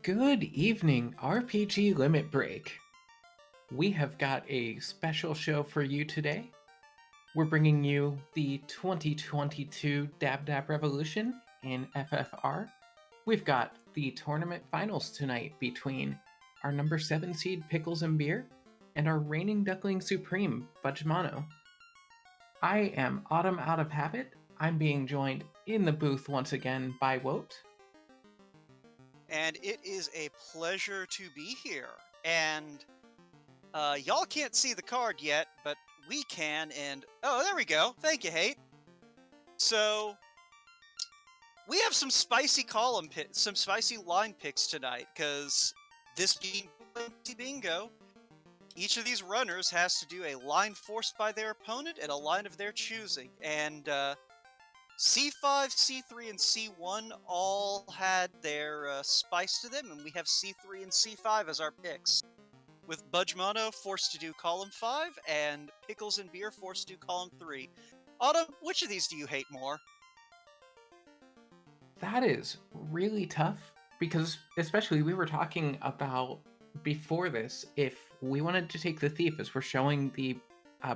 Good evening, RPG Limit Break. We have got a special show for you today. We're bringing you the 2022 Dab Dab Revolution in FFR. We've got the tournament finals tonight between our number 7 seed Picklesandbeer and our reigning Duckling Supreme, Budgemano. I am Autumn Out of Habit. I'm being joined in the booth once again by Woat. And it is a pleasure to be here. And y'all can't see the card yet, but we can. And oh, there we go. Thank you, Hate. So we have some spicy some spicy line picks tonight, because this being bingo, each of these runners has to do a line forced by their opponent and a line of their choosing. And C5, C3, and C1 all had their spice to them, and we have C3 and C5 as our picks, with Budgemano forced to do column 5, and Picklesandbeer forced to do column 3. Autumn, which of these do you hate more? That is really tough, because especially we were talking about before this, if we wanted to take the Thief, as we're showing the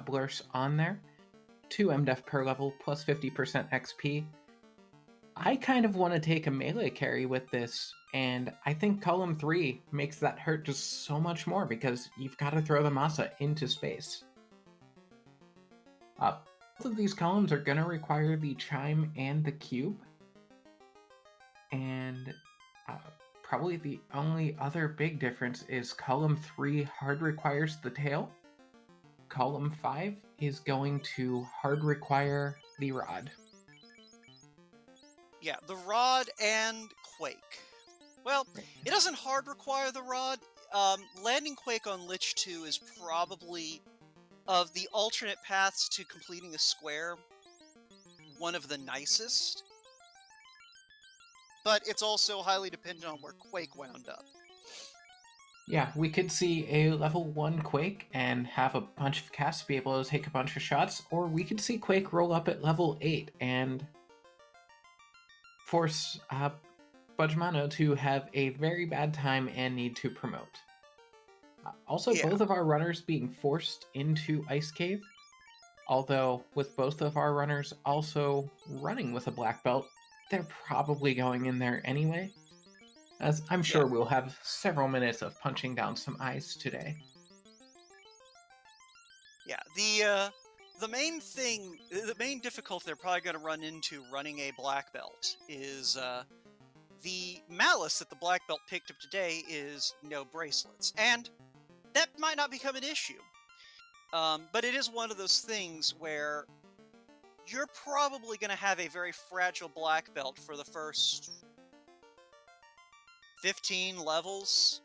blurs on there, 2 MDef per level plus 50% XP. I kind of want to take a melee carry with this, and I think column 3 makes that hurt just so much more because you've got to throw the masa into space. Both of these columns are going to require the chime and the cube, and probably the only other big difference is column 3 hard requires the tail. Column 5 is going to hard require the rod. Yeah, the rod and Quake. Well, it doesn't hard require the rod. Landing Quake on Lich 2 is probably, of the alternate paths to completing a square, one of the nicest. But it's also highly dependent on where Quake wound up. Yeah, we could see a level 1 Quake and have a bunch of casts be able to take a bunch of shots, or we could see Quake roll up at level 8 and force Budgemano to have a very bad time and need to promote. Also, Yeah. both of our runners being forced into Ice Cave, although with both of our runners also running with a black belt, they're probably going in there anyway, as I'm sure we'll have several minutes of punching down some ice today. Yeah, the main difficulty they're probably going to run into running a black belt is the malice that the black belt picked up today is no bracelets, and that might not become an issue. But it is one of those things where you're probably going to have a very fragile black belt for the first 15 levels,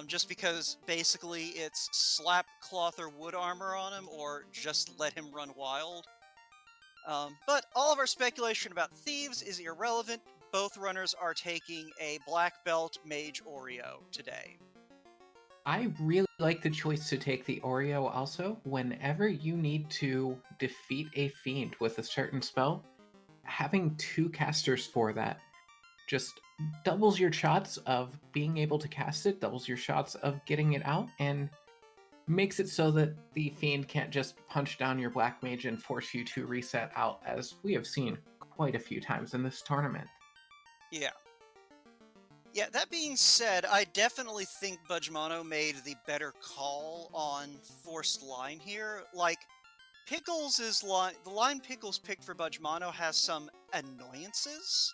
just because basically it's slap cloth or wood armor on him, or just let him run wild. But all of our speculation about thieves is irrelevant. Both runners are taking a black belt mage Oreo today. I really like the choice to take the Oreo also. Whenever you need to defeat a fiend with a certain spell, having 2 casters for that just doubles your shots of being able to cast it, doubles your shots of getting it out, and makes it so that the fiend can't just punch down your black mage and force you to reset out, as we have seen quite a few times in this tournament. Yeah, that being said, I definitely think Budgemano made the better call on forced line here. Like, the line Pickles picked for Budgemano has some annoyances.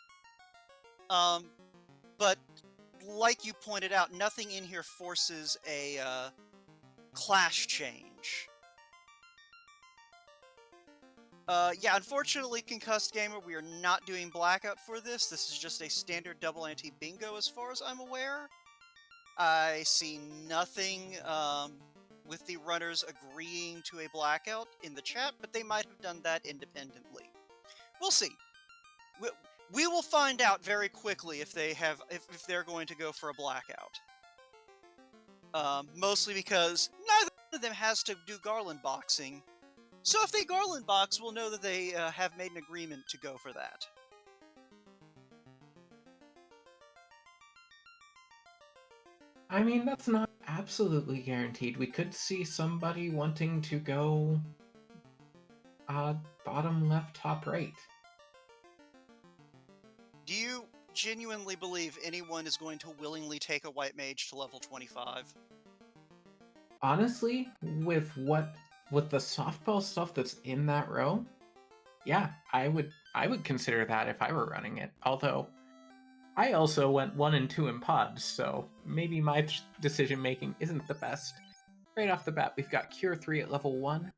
But like you pointed out, nothing in here forces a clash change. Yeah, unfortunately, Concussed Gamer, we are not doing Blackout for this. This is just a standard double anti-bingo as far as I'm aware. I see nothing with the runners agreeing to a Blackout in the chat, but they might have done that independently. We'll see. We will find out very quickly if they're going to go for a Blackout. Mostly because neither of them has to do Garland boxing. So if they Garland box, we'll know that they have made an agreement to go for that. I mean, that's not absolutely guaranteed. We could see somebody wanting to go bottom left, top right. Do you genuinely believe anyone is going to willingly take a white mage to level 25? Honestly, with the softball stuff that's in that row, yeah, I would consider that if I were running it. Although I also went 1 and 2 in pods, so maybe my decision making isn't the best. Right off the bat, we've got Cure 3 at level 1.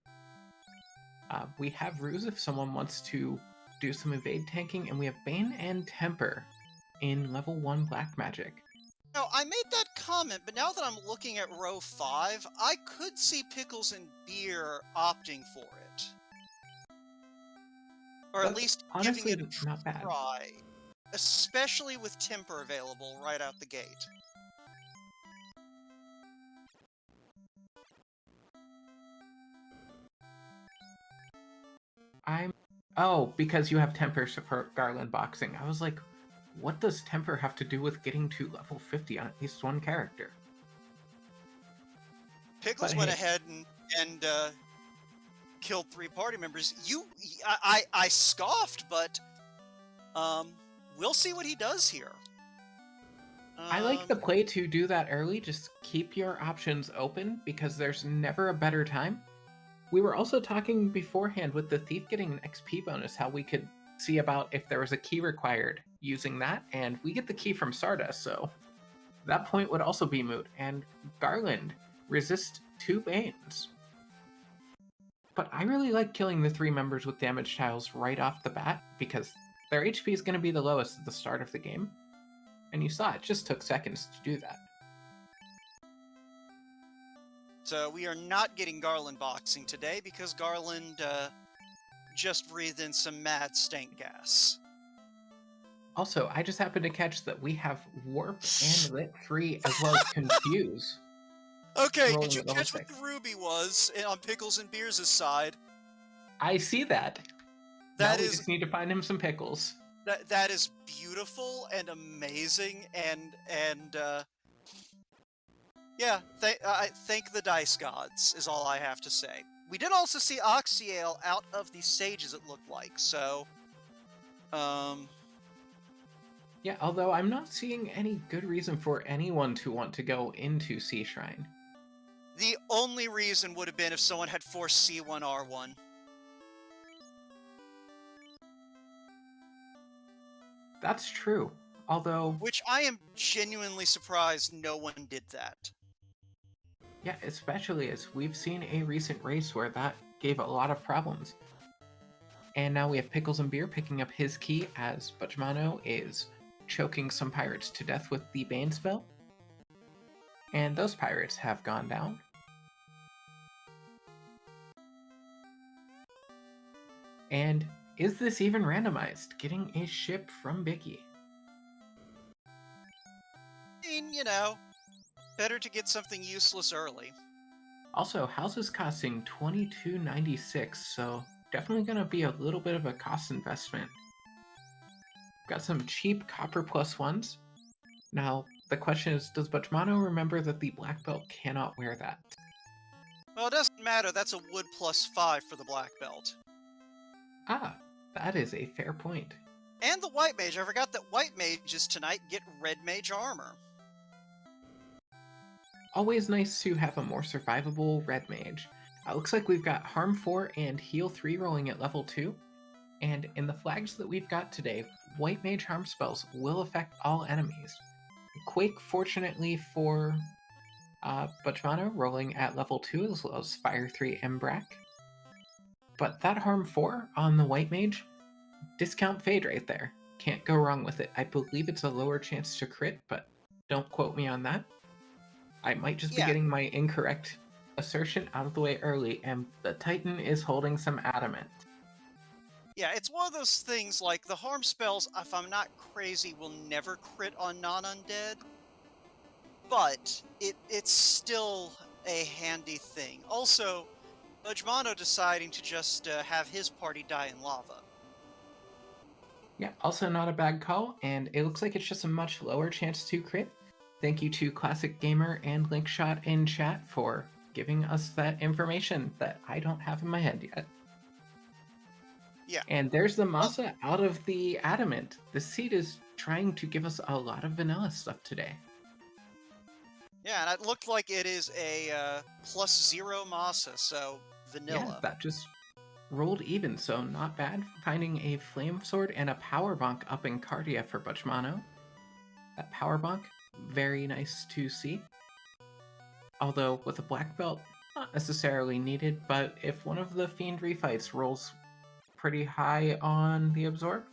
We have Ruse if someone wants to do some evade tanking, and we have Bane and Temper in level 1 black magic. No, I made that comment, but now that I'm looking at row 5, I could see Pickles and Beer opting for it. Or at That's least honestly giving it a not bad. try. Especially with Temper available right out the gate. Oh, because you have Temper for Garland boxing. I was like, what does Temper have to do with getting to level 50 on at least one character? Pickles But went hey. ahead and killed 3 party members. I scoffed, but we'll see what he does here. I like the play to do that early. Just keep your options open because there's never a better time. We were also talking beforehand with the Thief getting an XP bonus, how we could see about if there was a key required using that, and we get the key from Sarda, so that point would also be moot. And Garland resist 2 Banes. But I really like killing the 3 members with damage tiles right off the bat because their HP is going to be the lowest at the start of the game. And you saw it just took seconds to do that. So we are not getting Garland boxing today because Garland just breathed in some mad stank gas. Also, I just happened to catch that we have Warp and Lit 3 as well as Confuse. Okay, rolling did you at level catch what 6. the Ruby was on Pickles and Beers' side? I see that. That now we is just need to find him some pickles. that is beautiful and amazing and yeah, thank the dice gods is all I have to say. We did also see Oxyale out of the sages, it looked like, so Yeah, although I'm not seeing any good reason for anyone to want to go into Sea Shrine. The only reason would have been if someone had forced C1R1. That's true. Although, Which I am genuinely surprised no one did that. yeah, especially as we've seen a recent race where that gave a lot of problems. And now we have Pickles and Beer picking up his key as Budgemano is choking some pirates to death with the Bane spell. And those pirates have gone down. And is this even randomized? Getting a ship from Bicky. I mean, you know, better to get something useless early. Also, houses costing $22.96, so definitely going to be a little bit of a cost investment. Got some cheap copper +1s. Now, the question is, does Budgemano remember that the black belt cannot wear that? Well, it doesn't matter, that's a wood +5 for the black belt. Ah, that is a fair point. And the white mage, I forgot that white mages tonight get red mage armor. Always nice to have a more survivable red mage. Looks like we've got Harm 4 and Heal 3 rolling at level 2. And in the flags that we've got today, white mage harm spells will affect all enemies. Quake, fortunately for Budgemano, rolling at level 2 as well as Fire 3 Embrack. But that harm 4 on the white mage, discount fade right there. Can't go wrong with it. I believe it's a lower chance to crit, but don't quote me on that. I might just be getting my incorrect assertion out of the way early, and the Titan is holding some adamant. Yeah, it's one of those things like the harm spells, if I'm not crazy, will never crit on non-undead. But it's still a handy thing. Also, Budgemano deciding to just have his party die in lava. Yeah, also not a bad call, and it looks like it's just a much lower chance to crit. Thank you to Classic Gamer and Linkshot in chat for giving us that information that I don't have in my head yet. Yeah. And there's the masa out of the adamant. The seed is trying to give us a lot of vanilla stuff today. Yeah, and it looked like it is a +0 masa, so vanilla. Yeah, that just rolled even, so not bad. Finding a Flame Sword and a Power Bonk up in Cardia for Budgemano. That Power Bonk, very nice to see. Although with a black belt, not necessarily needed, but if one of the Fiend refights rolls pretty high on the Absorb,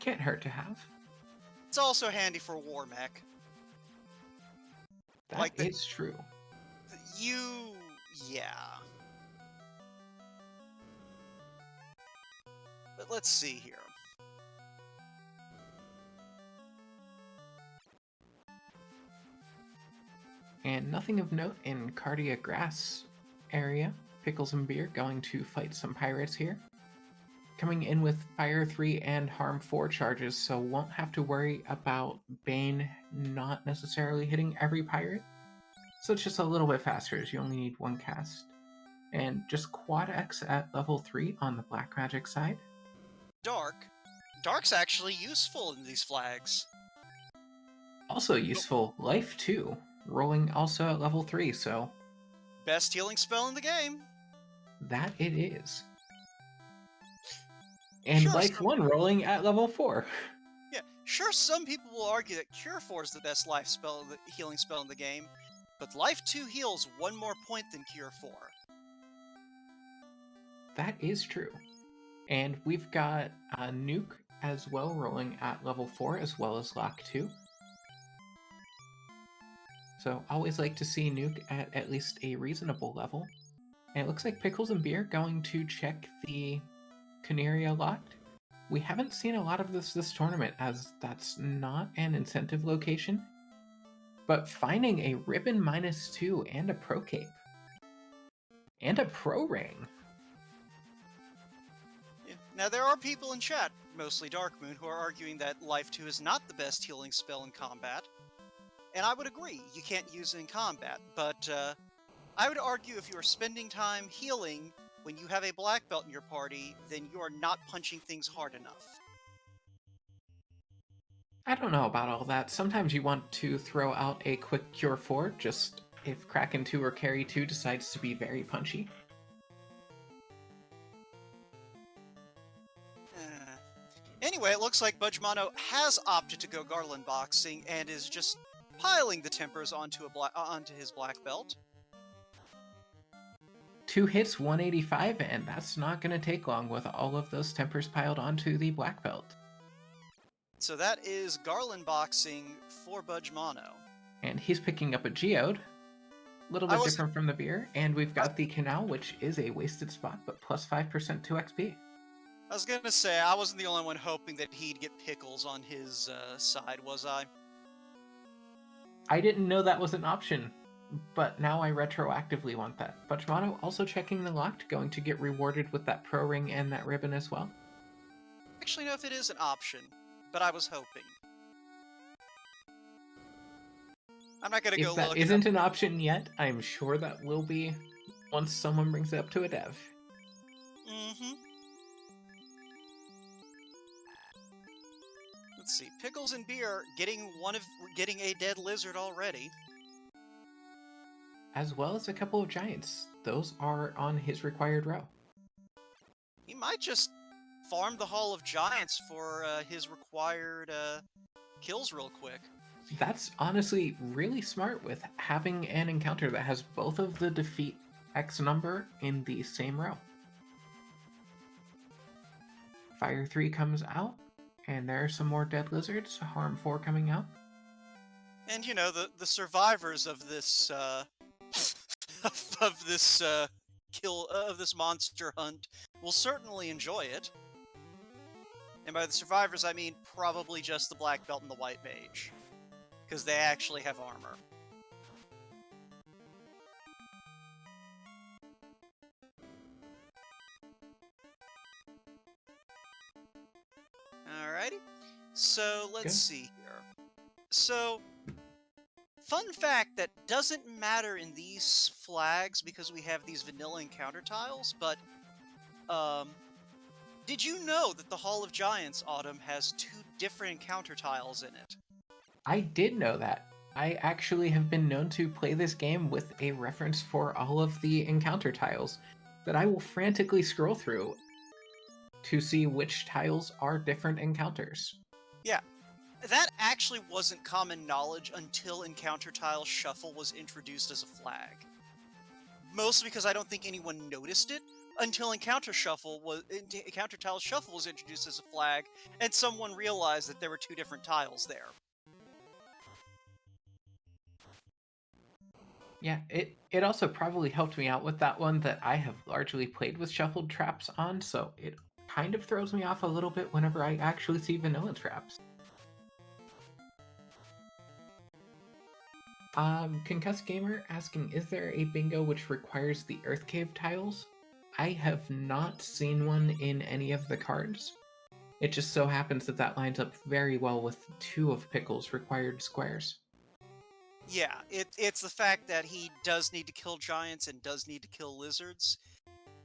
can't hurt to have. It's also handy for War Mech. That is true. Yeah. But let's see here. And nothing of note in Cardia Grass area. Picklesandbeer going to fight some pirates here. Coming in with Fire 3 and Harm 4 charges, so won't have to worry about Bane not necessarily hitting every pirate. So it's just a little bit faster, as you only need one cast. And just Quad X at level 3 on the Black Magic side. Dark's actually useful in these flags. Also useful, Life 2, rolling also at level 3, so... Best healing spell in the game. That it is. And Sure, Life 1 rolling at level 4. Yeah, sure, some people will argue that Cure 4 is the best healing spell in the game, but Life 2 heals 1 more point than Cure 4. That is true. And we've got Nuke as well rolling at level 4 as well as Lock 2. So always like to see Nuke at least a reasonable level. And it looks like Picklesandbeer going to check the Canaria locked. We haven't seen a lot of this tournament, as that's not an incentive location. But finding a Ribbon -2 and a Pro Cape. And a Pro Ring. Yeah. Now there are people in chat, mostly Darkmoon, who are arguing that Life 2 is not the best healing spell in combat. And I would agree, you can't use it in combat, but I would argue if you are spending time healing when you have a black belt in your party, then you are not punching things hard enough. I don't know about all that. Sometimes you want to throw out a quick Cure 4, just if Kraken 2 or Carry 2 decides to be very punchy. Anyway, it looks like Budgemano has opted to go Garland boxing and is just piling the tempers onto his black belt. 2 hits, 185, and that's not going to take long with all of those tempers piled onto the black belt. So that is Garland boxing for Budgemano. And he's picking up a Geode. A little bit different from the beer. And we've got the Canal, which is a wasted spot, but plus 5% to XP. I was going to say, I wasn't the only one hoping that he'd get Pickles on his side, was I? I didn't know that was an option, but now I retroactively want that. Budgemano also checking the locked, going to get rewarded with that Pro Ring and that ribbon as well. Actually, no, if it is an option, but I was hoping. I'm not going to go look. If that isn't an option yet, I'm sure that will be once someone brings it up to a dev. Mm-hmm. Let's see, Picklesandbeer getting a dead lizard already. As well as a couple of giants. Those are on his required row. He might just farm the Hall of Giants for his required kills real quick. That's honestly really smart with having an encounter that has both of the defeat X number in the same row. Fire 3 comes out. And there are some more dead lizards. Harm 4 coming out. And you know, the survivors of this of this monster hunt will certainly enjoy it. And by the survivors, I mean probably just the black belt and the white mage, because they actually have armor. Alrighty, so let's see here. So, Fun fact that doesn't matter in these flags because we have these vanilla encounter tiles, but um, did you know that the Hall of Giants Autumn has 2 different encounter tiles in it? I did know that. I actually have been known to play this game with a reference for all of the encounter tiles that I will frantically scroll through to see which tiles are different encounters. Yeah, that actually wasn't common knowledge until Encounter Tile Shuffle was introduced as a flag. Mostly because I don't think anyone noticed it until Encounter Tile Shuffle was introduced as a flag, and someone realized that there were 2 different tiles there. Yeah, it also probably helped me out with that one that I have largely played with shuffled traps on, so it kind of throws me off a little bit whenever I actually see vanilla traps. Concussed Gamer asking, is there a bingo which requires the Earth Cave tiles? I have not seen one in any of the cards. It just so happens that that lines up very well with 2 of Pickle's required squares. Yeah, it's the fact that he does need to kill giants and does need to kill lizards.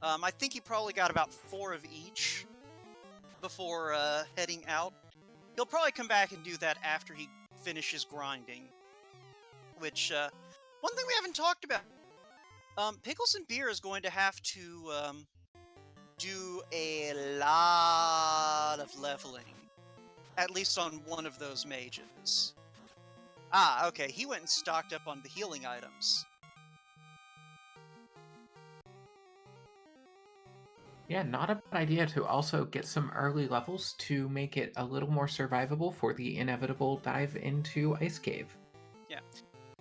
I think he probably got about 4 of each before heading out. He'll probably come back and do that after he finishes grinding. Which, one thing we haven't talked about, Picklesandbeer is going to have to do a lot of leveling, at least on one of those mages. Ah, okay, he went and stocked up on the healing items. Yeah, not a bad idea to also get some early levels to make it a little more survivable for the inevitable dive into Ice Cave. Yeah.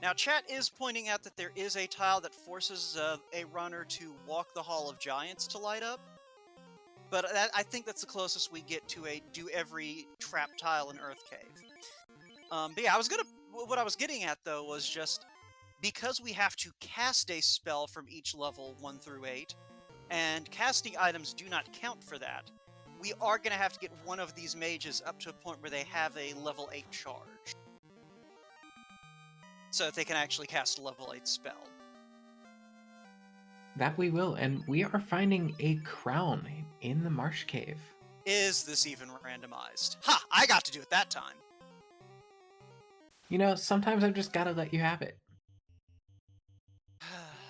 Now, chat is pointing out that there is a tile that forces a runner to walk the Hall of Giants to light up. But I think that's the closest we get to a do every trap tile in Earth Cave. But yeah, what I was getting at though was just because we have to cast a spell from each level 1 through 8, and casting items do not count for that, we are going to have to get one of these mages up to a point where they have a level 8 charge. So that they can actually cast a level 8 spell. That we will, and we are finding a crown in the Marsh Cave. Is this even randomized? Ha! I got to do it that time! You know, sometimes I've just got to let you have it.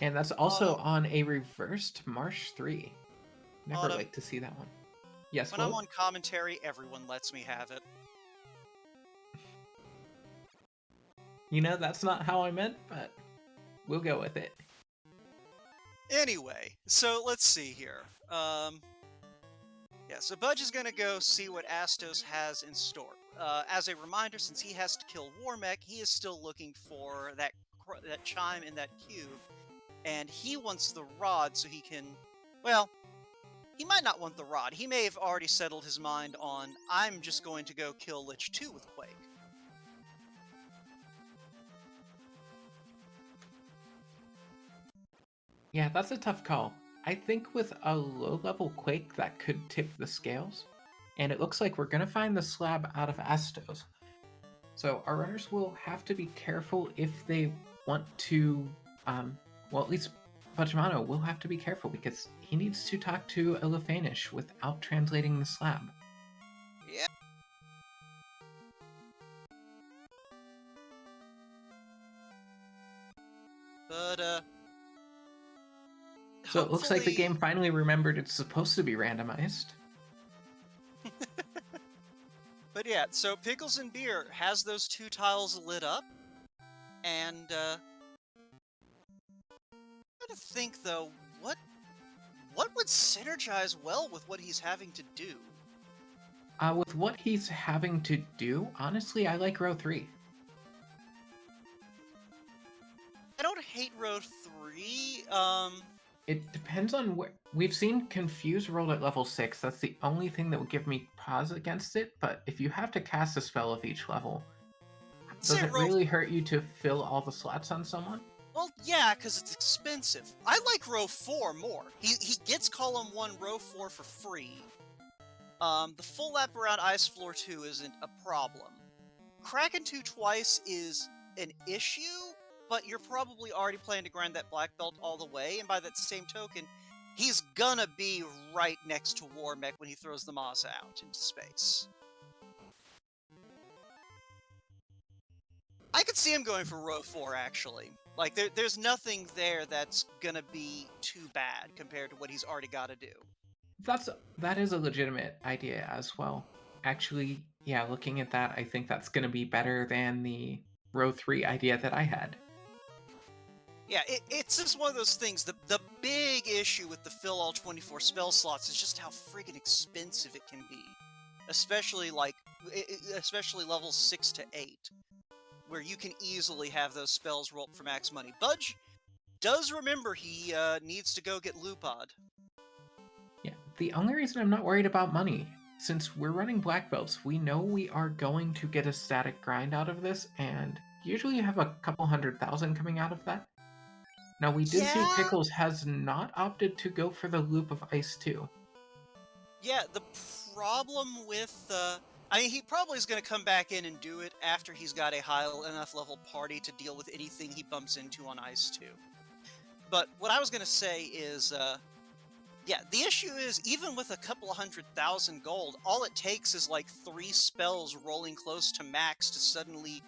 And that's also on a reversed Marsh 3. Never like to see that one. Yes, when I'm on commentary, everyone lets me have it. You know, that's not how I meant, but we'll go with it. Anyway, so let's see here. Yeah, so Budge is going to go see what Astos has in store. As a reminder, since he has to kill Warmech, he is still looking for that chime in that cube, and he wants the rod so he can... Well, he might not want the rod. He may have already settled his mind on, I'm just going to go kill Lich 2 with Quake. Yeah, that's a tough call. I think with a low-level Quake that could tip the scales, and it looks like we're going to find the slab out of Astos. So our runners will have to be careful if they want to, well, at least Budgemano will have to be careful because he needs to talk to Elefanish without translating the slab. Yeah. But, so it looks like the game finally remembered it's supposed to be randomized. But yeah, so Picklesandbeer has those 2 tiles lit up, and I'm trying to think though, what would synergize well with what he's having to do? With what he's having to do, honestly, I like row 3. I don't hate row 3. It depends on where... We've seen Confuse rolled at level 6. That's the only thing that would give me pause against it, but if you have to cast a spell of each level, does it really hurt you to fill all the slots on someone? Well, yeah, because it's expensive. I like row 4 more. He gets column 1, row 4 for free. The full lap around Ice Floor 2 isn't a problem. Kraken 2 twice is an issue, but you're probably already planning to grind that black belt all the way, and by that same token, he's gonna be right next to Warmech when he throws the Moss out into space. I could see him going for row 4, actually. Like, there's nothing there that's gonna be too bad compared to what he's already got to do. That is a legitimate idea as well. Actually, yeah, looking at that, I think that's going to be better than the row 3 idea that I had. Yeah, it's just one of those things. The big issue with the fill all 24 spell slots is just how friggin' expensive it can be. Especially, especially levels 6 to 8, where you can easily have those spells roll up for max money. Budge does remember he needs to go get Lupod. Yeah, the only reason I'm not worried about money, since we're running black belts, we know we are going to get a static grind out of this, and usually you have a couple 100,000 coming out of that. Now, we did see Pickles has not opted to go for the loop of Ice 2. Yeah, the problem with I mean, he probably is going to come back in and do it after he's got a high enough level party to deal with anything he bumps into on Ice 2. But what I was going to say is, yeah, the issue is, even with a couple 100,000 gold, all it takes is like 3 spells rolling close to max to suddenly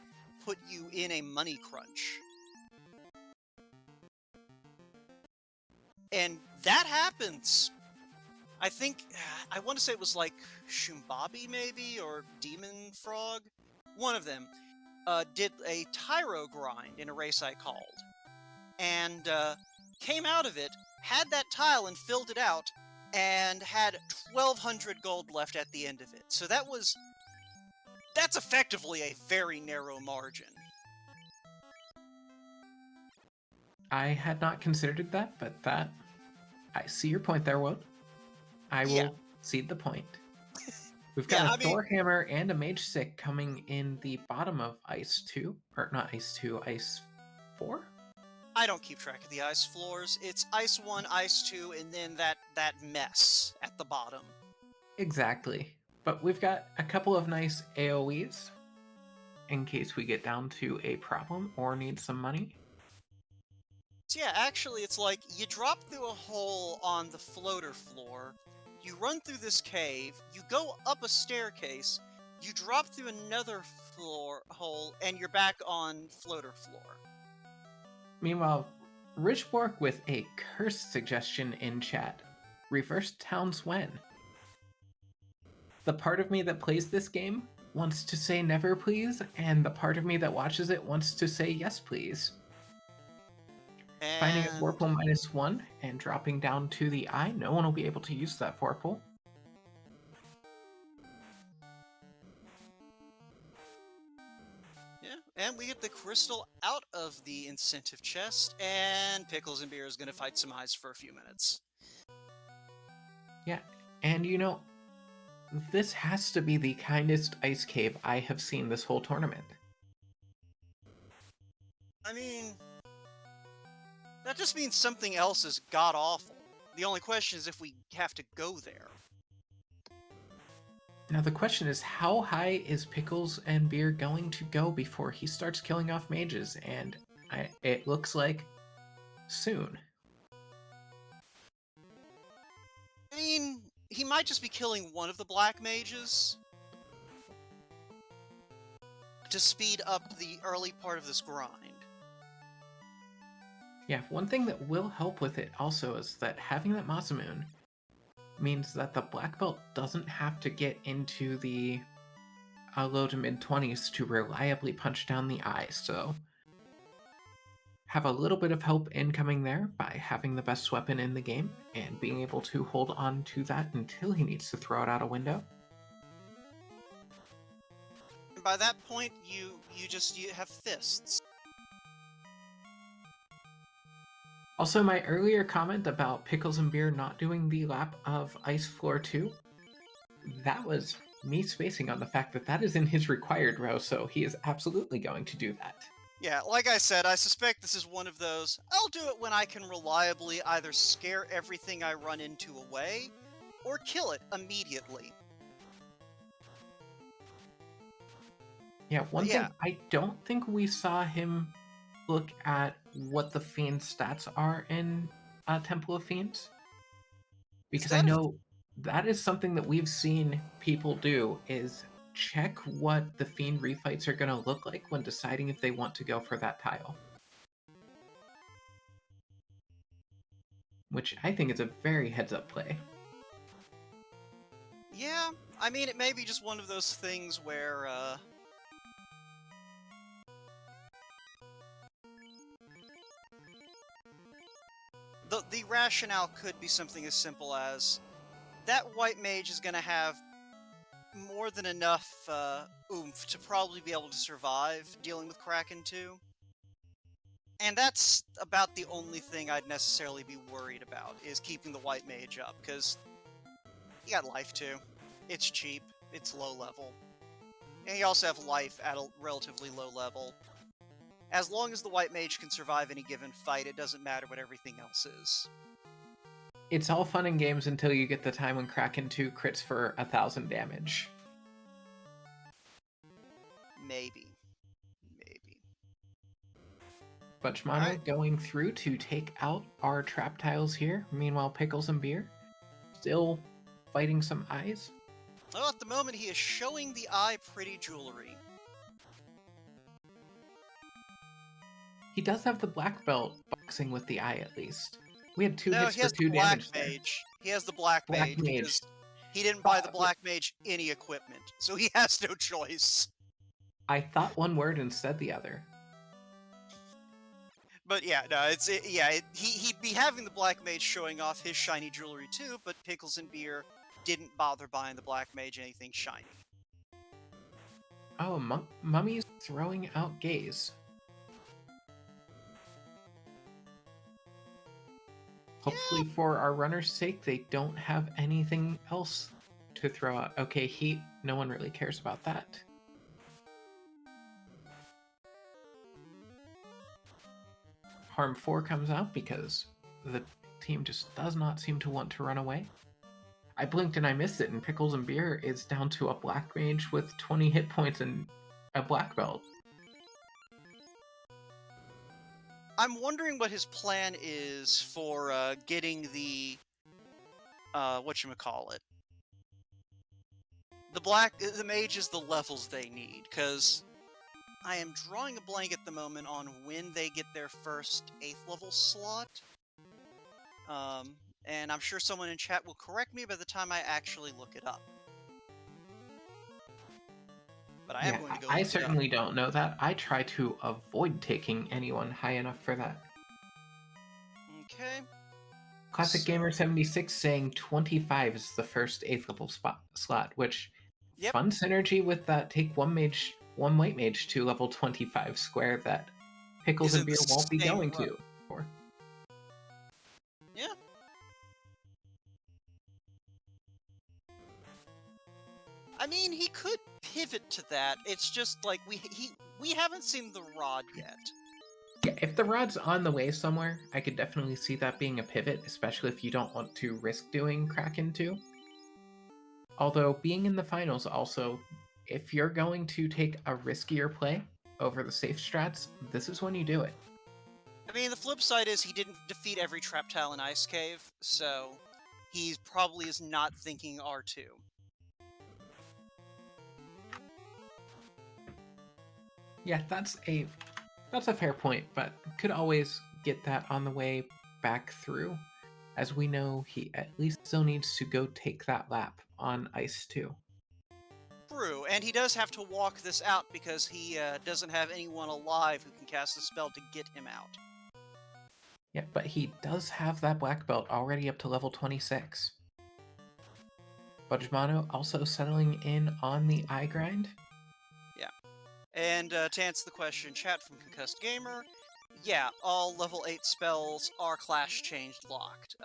put you in a money crunch. And that happens. I think, I want to say it was like Shumbabi maybe, or Demon Frog. One of them did a Tyro grind in a race I called. And came out of it, had that tile and filled it out, and had 1,200 gold left at the end of it. So that's effectively a very narrow margin. I had not considered that, but I see your point there, Wout. I will cede the point. We've got a Thor Hammer and a Mage Sick coming in the bottom of Ice 2, or not Ice 2, Ice 4? I don't keep track of the ice floors. It's Ice 1, Ice 2, and then that mess at the bottom. Exactly. But we've got a couple of nice AoEs in case we get down to a problem or need some money. So yeah, actually, it's like you drop through a hole on the floater floor, you run through this cave, you go up a staircase, you drop through another hole, and you're back on floater floor. Meanwhile, Richbork with a curse suggestion in chat. Reverse Towns when? The part of me that plays this game wants to say never please, and the part of me that watches it wants to say yes please. And finding a Vorpal -1 and dropping down to the eye, no one will be able to use that Vorpal. Yeah, and we get the crystal out of the incentive chest, and Picklesandbeer is going to fight some eyes for a few minutes. Yeah, and you know, this has to be the kindest ice cave I have seen this whole tournament. I mean, that just means something else is god-awful. The only question is if we have to go there. Now the question is, how high is Picklesandbeer going to go before he starts killing off mages? And it looks like soon. I mean, he might just be killing one of the black mages to speed up the early part of this grind. Yeah, one thing that will help with it also is that having that Masamune means that the black belt doesn't have to get into the low to mid 20s to reliably punch down the eye, so have a little bit of help incoming there by having the best weapon in the game and being able to hold on to that until he needs to throw it out a window. And by that point, you have fists. Also, my earlier comment about Picklesandbeer not doing the lap of Ice Floor 2, that was me spacing on the fact that that is in his required row, so he is absolutely going to do that. Yeah, like I said, I suspect this is one of those, I'll do it when I can reliably either scare everything I run into away, or kill it immediately. Yeah, But one yeah, thing, I don't think we saw him look at what the Fiend stats are in Temple of Fiends. is Because I that a know that is something that we've seen people do, is check what the Fiend refights are going to look like when deciding if they want to go for that tile. Which I think is a very heads-up play. Yeah, I mean, it may be just one of those things where, the rationale could be something as simple as, that white mage is gonna have more than enough, oomph to probably be able to survive dealing with Kraken 2. And that's about the only thing I'd necessarily be worried about, is keeping the white mage up, because you got life too. It's cheap, it's low level. And you also have life at a relatively low level. As long as the white mage can survive any given fight, it doesn't matter what everything else is. It's all fun and games until you get the time when Kraken 2 crits for 1,000 damage. Maybe. Maybe. Budgemano Alright. going through to take out our trap tiles here. Meanwhile, Picklesandbeer still fighting some eyes. Well, at the moment, he is showing the eye pretty jewelry. He does have the black belt boxing with the eye at least. We had 2 No, hits he for has the 2 black damage there. mage. He has the black Black mage mage. because he didn't buy the black mage any equipment, so he has no choice. I thought one word and said the other. But yeah, no, he'd be having the black mage showing off his shiny jewelry too, but Picklesandbeer didn't bother buying the black mage anything shiny. Oh, Mummy's throwing out gaze. Hopefully for our runner's sake, they don't have anything else to throw out. Okay, heat, no one really cares about that. Harm 4 comes out because the team just does not seem to want to run away. I blinked and I missed it, and Picklesandbeer is down to a black mage with 20 hit points and a black belt. I'm wondering what his plan is for getting the whatchamacallit. The mages the levels they need, because I am drawing a blank at the moment on when they get their first 8th level slot. And I'm sure someone in chat will correct me by the time I actually look it up. But I am going to go look I it up. certainly don't know that. I try to avoid taking anyone high enough for that. Okay. Classic Gamer 76 saying 25 is the first 8th level slot, which fun synergy with that take one white mage to level 25 square that Picklesandbeer won't be going to. Yeah. I mean, he could pivot to that. It's just like we haven't seen the rod yet. Yeah, if the rod's on the way somewhere, I could definitely see that being a pivot, especially if you don't want to risk doing Kraken 2. Although, being in the finals also, if you're going to take a riskier play over the safe strats, this is when you do it. I mean, the flip side is he didn't defeat every trap tile in Ice Cave, so he probably is not thinking R2. Yeah, that's a fair point, but could always get that on the way back through. As we know, he at least still needs to go take that lap on Ice 2. True, and he does have to walk this out because he doesn't have anyone alive who can cast a spell to get him out. Yeah, but he does have that black belt already up to level 26. Budgemano also settling in on the eye grind. Yeah. And to answer the question, chat from Concussed Gamer, yeah, all level 8 spells are class changed locked.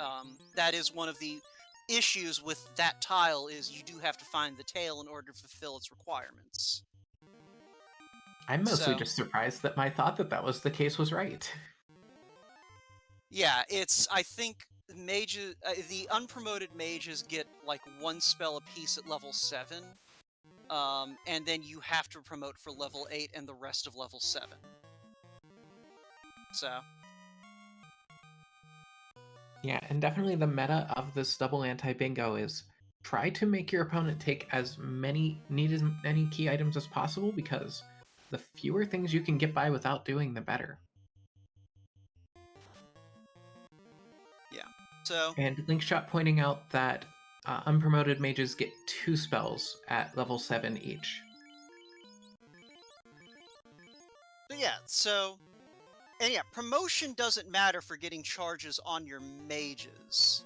That is one of the issues with that tile, is you do have to find the tail in order to fulfill its requirements. I'm mostly just surprised that my thought that was the case was right. Yeah, I think mages, the unpromoted mages get like one spell apiece at level 7. And then you have to promote for level 8 and the rest of level 7. So, Yeah, and definitely the meta of this double anti-bingo is try to make your opponent take as many key items as possible, because the fewer things you can get by without doing, the better. yeah. So, And Linkshot pointing out that unpromoted mages get 2 spells at level 7 each. but yeah, so, and yeah, promotion doesn't matter for getting charges on your mages.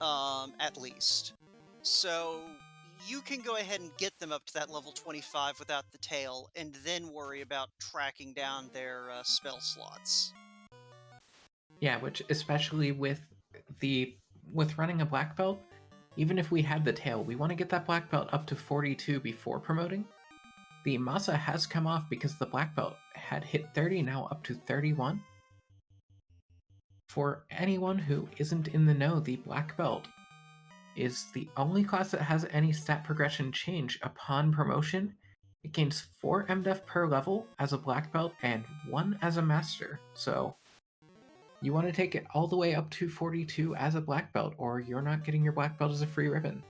At least. So, you can go ahead and get them up to that level 25 without the tail, and then worry about tracking down their spell slots. Yeah, which especially with running a black belt, even if we had the tail, we want to get that black belt up to 42 before promoting. The Masa has come off because the black belt had hit 30, now up to 31. For anyone who isn't in the know, the black belt is the only class that has any stat progression change upon promotion. It gains 4 MDef per level as a black belt and 1 as a master. So you want to take it all the way up to 42 as a black belt, or you're not getting your black belt as a free ribbon.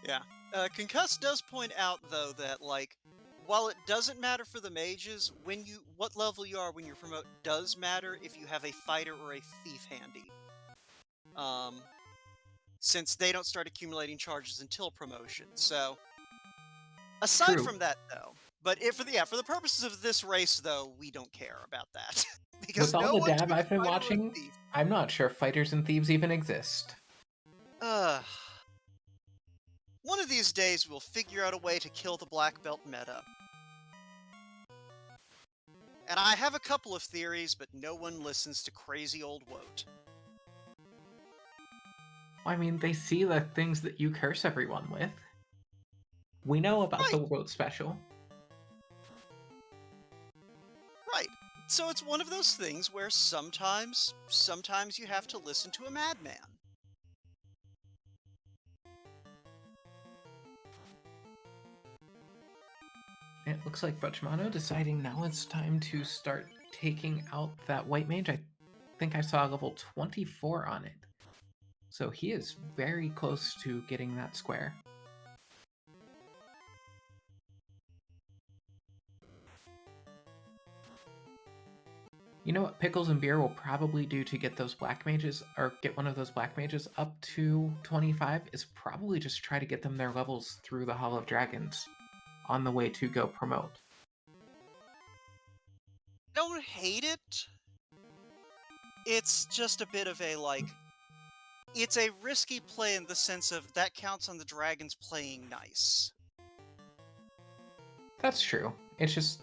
Yeah. Concuss does point out, though, that, like, while it doesn't matter for the mages, what level you are when you promote does matter if you have a fighter or a thief handy. Since they don't start accumulating charges until promotion. So, aside True. from that, though, but for the purposes of this race, though, we don't care about that. Because With all no the one dab took a I've been fighter or a watching, thief. I'm not sure fighters and thieves even exist. One of these days we'll figure out a way to kill the black belt meta. And I have a couple of theories, but no one listens to crazy old Woat. I mean, they see the things that you curse everyone with. We know about the World Special. Right. So it's one of those things where sometimes you have to listen to a madman. It looks like Budgemano deciding now it's time to start taking out that white mage. I think I saw level 24 on it. So he is very close to getting that square. You know what Picklesandbeer will probably do to get those black mages, or get one of those black mages up to 25, is probably just try to get them their levels through the Hall of Dragons on the way to go promote. Don't hate it. It's just a bit of a, like, it's a risky play in the sense of that counts on the dragons playing nice. That's true. It's just,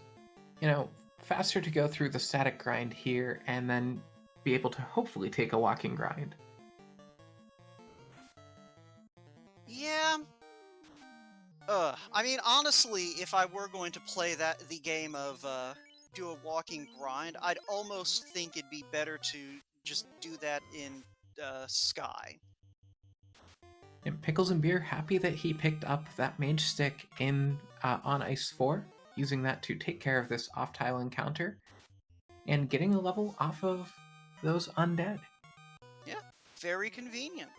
faster to go through the static grind here and then be able to hopefully take a walking grind. Yeah. I mean, honestly, if I were going to play the game of do a walking grind, I'd almost think it'd be better to just do that in Sky. And Picklesandbeer happy that he picked up that mage stick in on Ice 4, using that to take care of this off-tile encounter, and getting a level off of those undead. Yeah, very convenient.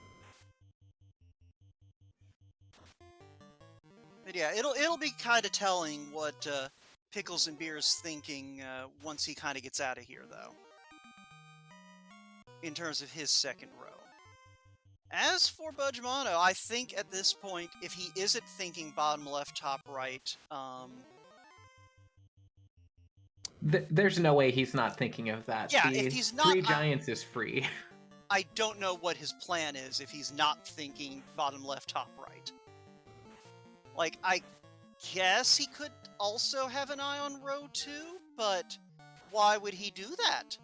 But yeah, it'll be kind of telling what Picklesandbeer is thinking once he kind of gets out of here, though. In terms of his second row. As for Budgemano, I think at this point, if he isn't thinking bottom left, top right, there's no way he's not thinking of that. Yeah, the if he's not, 3 Giants is free. I don't know what his plan is if he's not thinking bottom left, top right. Like, I guess he could also have an eye on row 2, but why would he do that?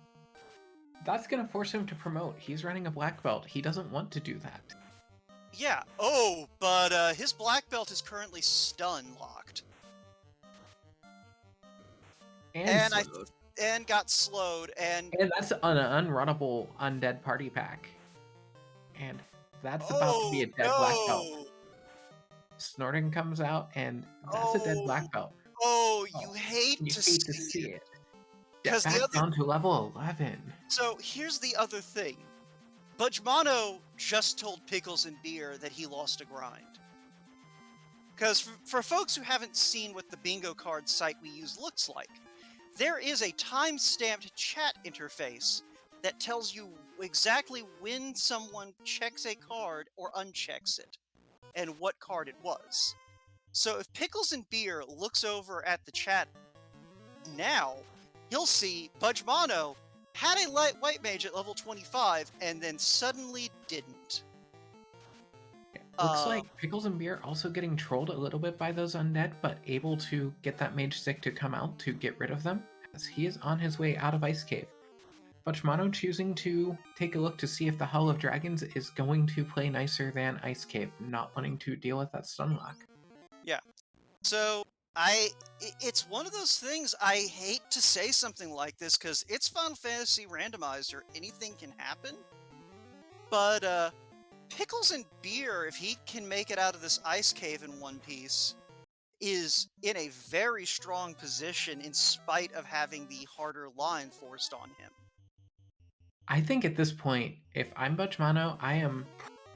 That's going to force him to promote. He's running a black belt. He doesn't want to do that. Yeah. Oh, but his black belt is currently stun locked. And got slowed, and that's an unrunnable undead party pack. And that's about to be a dead black belt. Snorting comes out, and that's a dead Oh, black belt. oh, Oh, you hate you to hate to see see it. it. Get Because the back other, down to level 11. so here's the other thing. Budgemano just told Pickles and Beer that he lost a grind. Because for folks who haven't seen what the bingo card site we use looks like, there is a time-stamped chat interface that tells you exactly when someone checks a card or unchecks it, and what card it was. So if Pickles and Beer looks over at the chat now, he'll see Budgemano had a light white mage at level 25 and then suddenly didn't. Looks like Pickles and Beer also getting trolled a little bit by those undead, but able to get that mage stick to come out to get rid of them, as he is on his way out of Ice Cave. Budgemano choosing to take a look to see if the Hall of Dragons is going to play nicer than Ice Cave, not wanting to deal with that stun lock. Yeah. So it's one of those things. I hate to say something like this because it's Final Fantasy Randomizer. Anything can happen. But Pickles and Beer, if he can make it out of this ice cave in one piece, is in a very strong position in spite of having the harder line forced on him. I think at this point, if I'm Budgemano, I am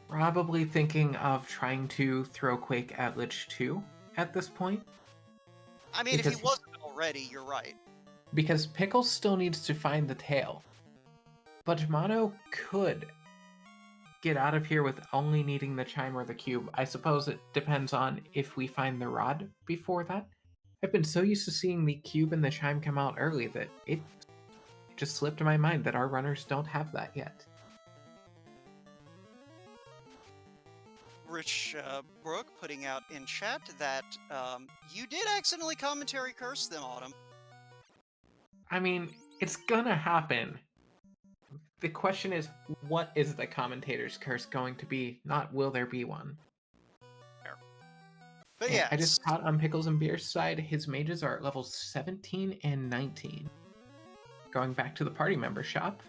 probably thinking of trying to throw Quake at Lich 2 at this point. I mean, if he wasn't already, you're right. Because Pickles still needs to find the tail. Budgemano could get out of here with only needing the chime or the cube. I suppose it depends on if we find the rod before that. I've been so used to seeing the cube and the chime come out early that it just slipped my mind that our runners don't have that yet. Rich Brooke putting out in chat that you did accidentally commentary curse them, Autumn. I mean, it's gonna happen. The question is, what is the commentator's curse going to be? Not will there be one. But yeah, I just caught on Pickles and Beer's side, his mages are at levels 17 and 19. Going back to the party member shop.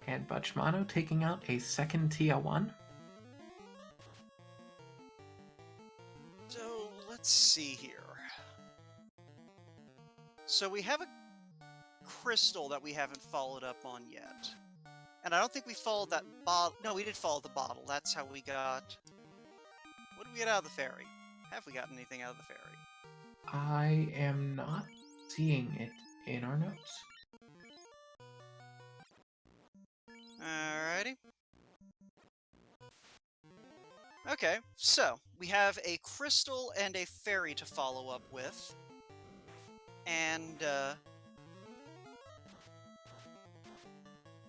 And Budgemano taking out a second Tia 1. So let's see here. So we have a crystal that we haven't followed up on yet. And I don't think we followed that bottle. No, we did follow the bottle. That's how we got... What did we get out of the ferry? Have we gotten anything out of the ferry? I am not seeing it in our notes. Alrighty. Okay, so we have a crystal and a fairy to follow up with. And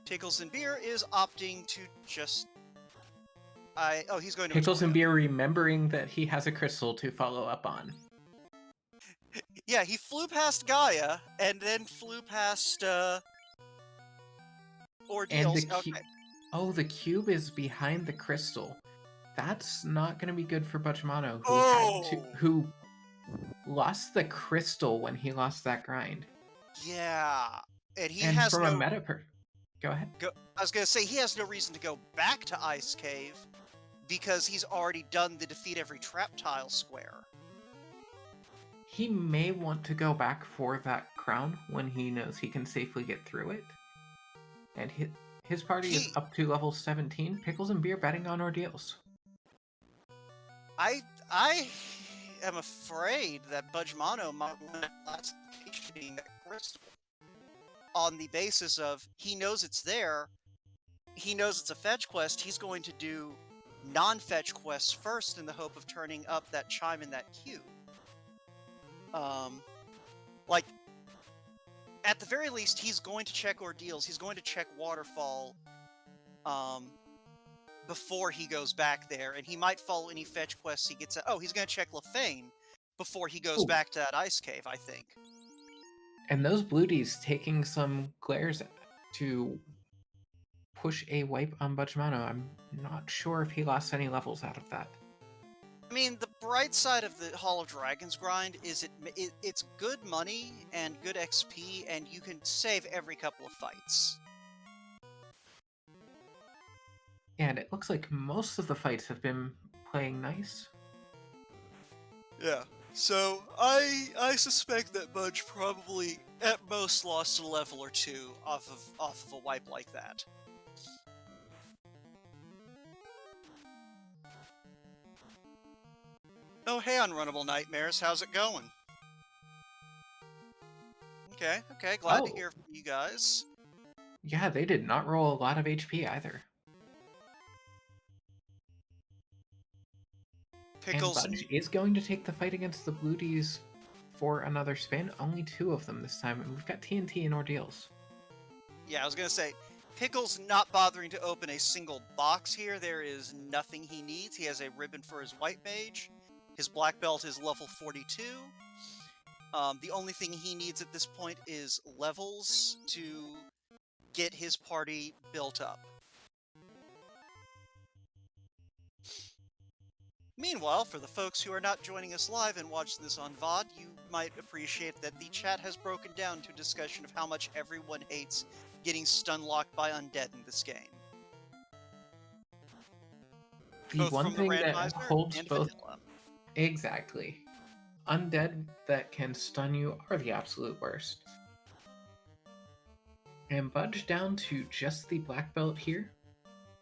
Pickles and Beer is opting to just... he's going to... Pickles and Beer remembering that he has a crystal to follow up on. Yeah, he flew past Gaia, and then flew past, Ordeals. And the cube is behind the crystal. That's not going to be good for Budgemano, who lost the crystal when he lost that grind. Yeah, and he and has from no... a meta Go ahead. I was going to say, he has no reason to go back to Ice Cave, because he's already done the defeat every trap tile square. He may want to go back for that crown when he knows he can safely get through it. And his party is up to level 17. Pickles and Beer betting on Ordeals. I am afraid that Budgemano might want to classification that crystal on the basis of he knows it's there, he knows it's a fetch quest, he's going to do non-fetch quests first in the hope of turning up that chime in that queue. Like, at the very least, he's going to check Ordeals, he's going to check Waterfall, before he goes back there, and he might follow any fetch quests he gets at. Oh, he's going to check Lefane before he goes back to that ice cave, I think. And those Bluties taking some glares to push a wipe on Budgemano. I'm not sure if he lost any levels out of that. I mean, the bright side of the Hall of Dragons grind is it's good money and good XP, and you can save every couple of fights. And it looks like most of the fights have been playing nice. Yeah. So I suspect that Budge probably at most lost a level or two off of a wipe like that. Oh, hey, Unrunnable Nightmares, how's it going? Okay, glad to Oh, hear from you guys. yeah, they did not roll a lot of HP either. And Pickles, Budge is going to take the fight against the Bluties for another spin. Only 2 of them this time, and we've got TNT and Ordeals. yeah, I was gonna say, Pickles not bothering to open a single box here. There is nothing he needs. He has a ribbon for his white mage. His black belt is level 42. The only thing he needs at this point is levels to get his party built up. Meanwhile, for the folks who are not joining us live and watching this on VOD, you might appreciate that the chat has broken down to a discussion of how much everyone hates getting stun locked by undead in this game. The Both one from the thing that randomizer holds and both vanilla. exactly. Undead that can stun you are the absolute worst. And Budge down to just the black belt here.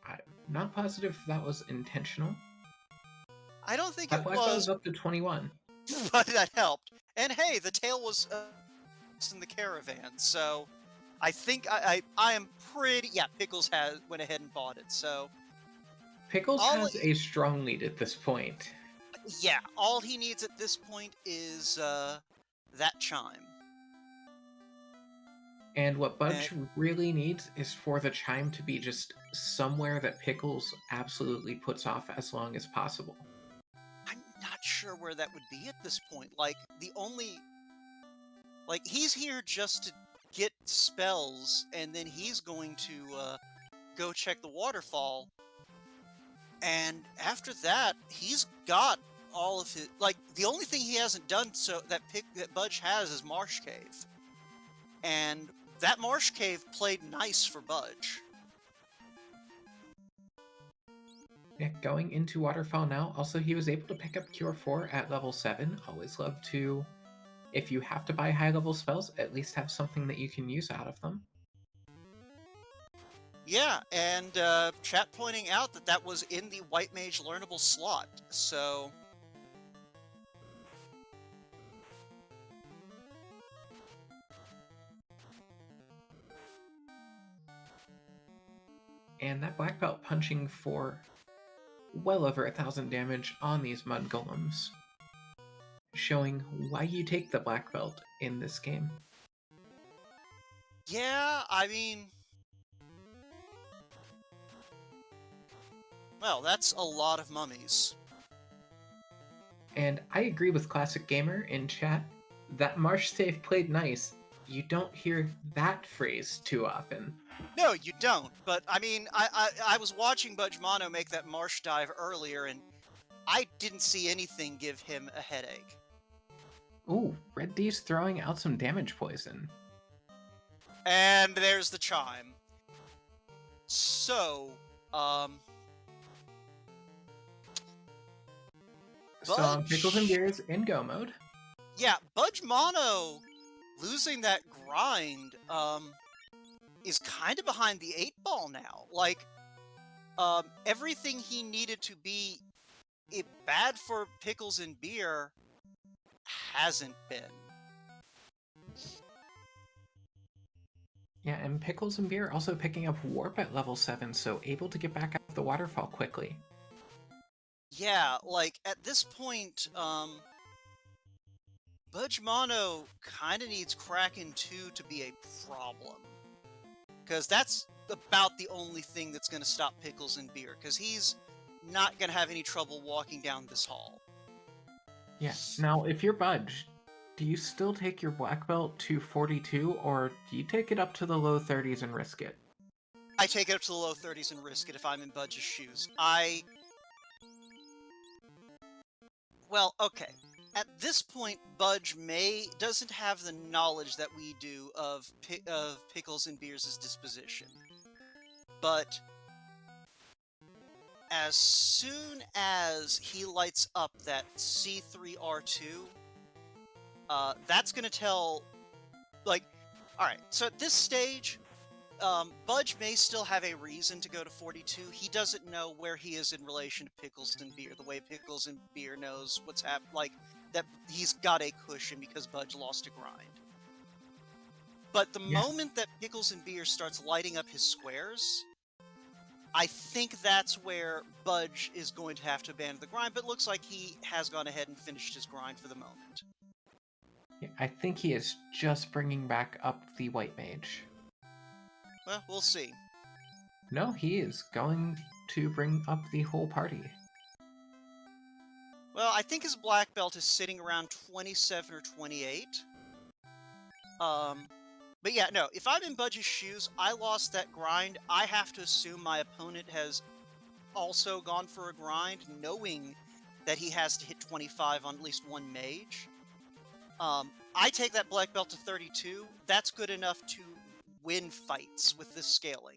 I'm not positive if that was intentional. I don't think That it black belt was, is up to 21. but that helped. And hey, the tail was in the caravan, so I think I am pretty. Yeah, Pickles went ahead and bought it. So Pickles all has a strong lead at this point. yeah, all he needs at this point is that chime. And what Budge really needs is for the chime to be just somewhere that Pickles absolutely puts off as long as possible. I'm not sure where that would be at this point. Like, the only... Like, he's here just to get spells, and then he's going to go check the waterfall. And after that, he's got all of his... Like, the only thing he hasn't done that Budge has is Marsh Cave. And that Marsh Cave played nice for Budge. Yeah, going into Waterfall now. Also, he was able to pick up Cure 4 at level 7. Always love to, if you have to buy high-level spells, at least have something that you can use out of them. Yeah, and chat pointing out that that was in the White Mage learnable slot, so... And that black belt punching for well over 1,000 damage on these mud golems, showing why you take the black belt in this game. Yeah, I mean... Well, that's a lot of mummies. And I agree with Classic Gamer in chat. That Marsh save played nice. You don't hear that phrase too often. No, you don't. But, I mean, I was watching Budgemano make that marsh dive earlier, and I didn't see anything give him a headache. Ooh, Red D's throwing out some damage poison. And there's the chime. So, So Pickles and Beers in go mode. Yeah, Budgemano losing that grind, is kind of behind the 8-ball now. Like, everything he needed to be bad for Pickles and Beer hasn't been. Yeah, and Pickles and Beer also picking up Warp at level 7, so able to get back out of the waterfall quickly. Yeah, like, at this point, Budgemano kind of needs Kraken 2 to be a problem. Because that's about the only thing that's going to stop Pickles and Beer, because he's not going to have any trouble walking down this hall. Yeah, now if you're Budge, do you still take your black belt to 42, or do you take it up to the low 30s and risk it? I take it up to the low 30s and risk it if I'm in Budge's shoes. Well, okay. At this point, Budge doesn't have the knowledge that we do of Pickles and Beers' disposition. But as soon as he lights up that C3R2, that's gonna tell, like, alright, so at this stage, Budge may still have a reason to go to 42. He doesn't know where he is in relation to Pickles and Beer, the way Pickles and Beer knows what's happened, like, that he's got a cushion because Budge lost a grind. But the Yeah. moment that Pickles and Beer starts lighting up his squares, I think that's where Budge is going to have to abandon the grind, but it looks like he has gone ahead and finished his grind for the moment. Yeah, I think he is just bringing back up the White Mage. Well, we'll see. No, he is going to bring up the whole party. Well, I think his black belt is sitting around 27 or 28. But yeah, no, if I'm in Budge's shoes, I lost that grind. I have to assume my opponent has also gone for a grind, knowing that he has to hit 25 on at least one mage. I take that black belt to 32. That's good enough to win fights with this scaling.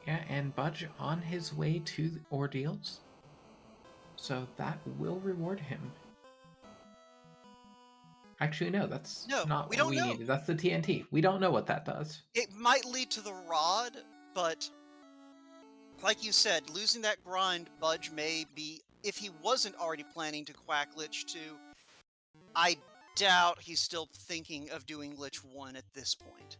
Yeah, and Budge on his way to the ordeals. So that will reward him. Actually, no, that's No, not we what don't we know. needed. That's the TNT. We don't know what that does. It might lead to the rod, but like you said, losing that grind, Budge may be, if he wasn't already planning to quack Lich 2, I doubt he's still thinking of doing Lich 1 at this point.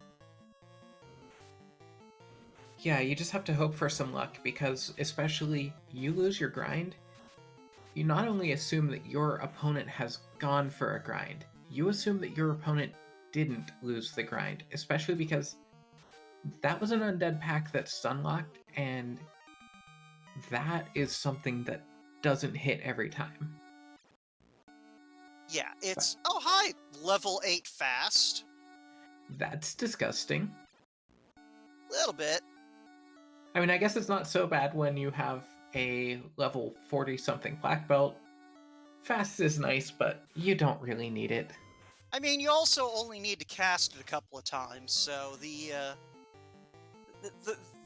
Yeah, you just have to hope for some luck, because especially you lose your grind, you not only assume that your opponent has gone for a grind, you assume that your opponent didn't lose the grind, especially because that was an undead pack that stunlocked, and that is something that doesn't hit every time. Yeah, it's, oh hi, level 8 fast. That's disgusting. Little bit. I mean, I guess it's not so bad when you have a level 40-something black belt. Fast is nice, but you don't really need it. I mean, you also only need to cast it a couple of times, so the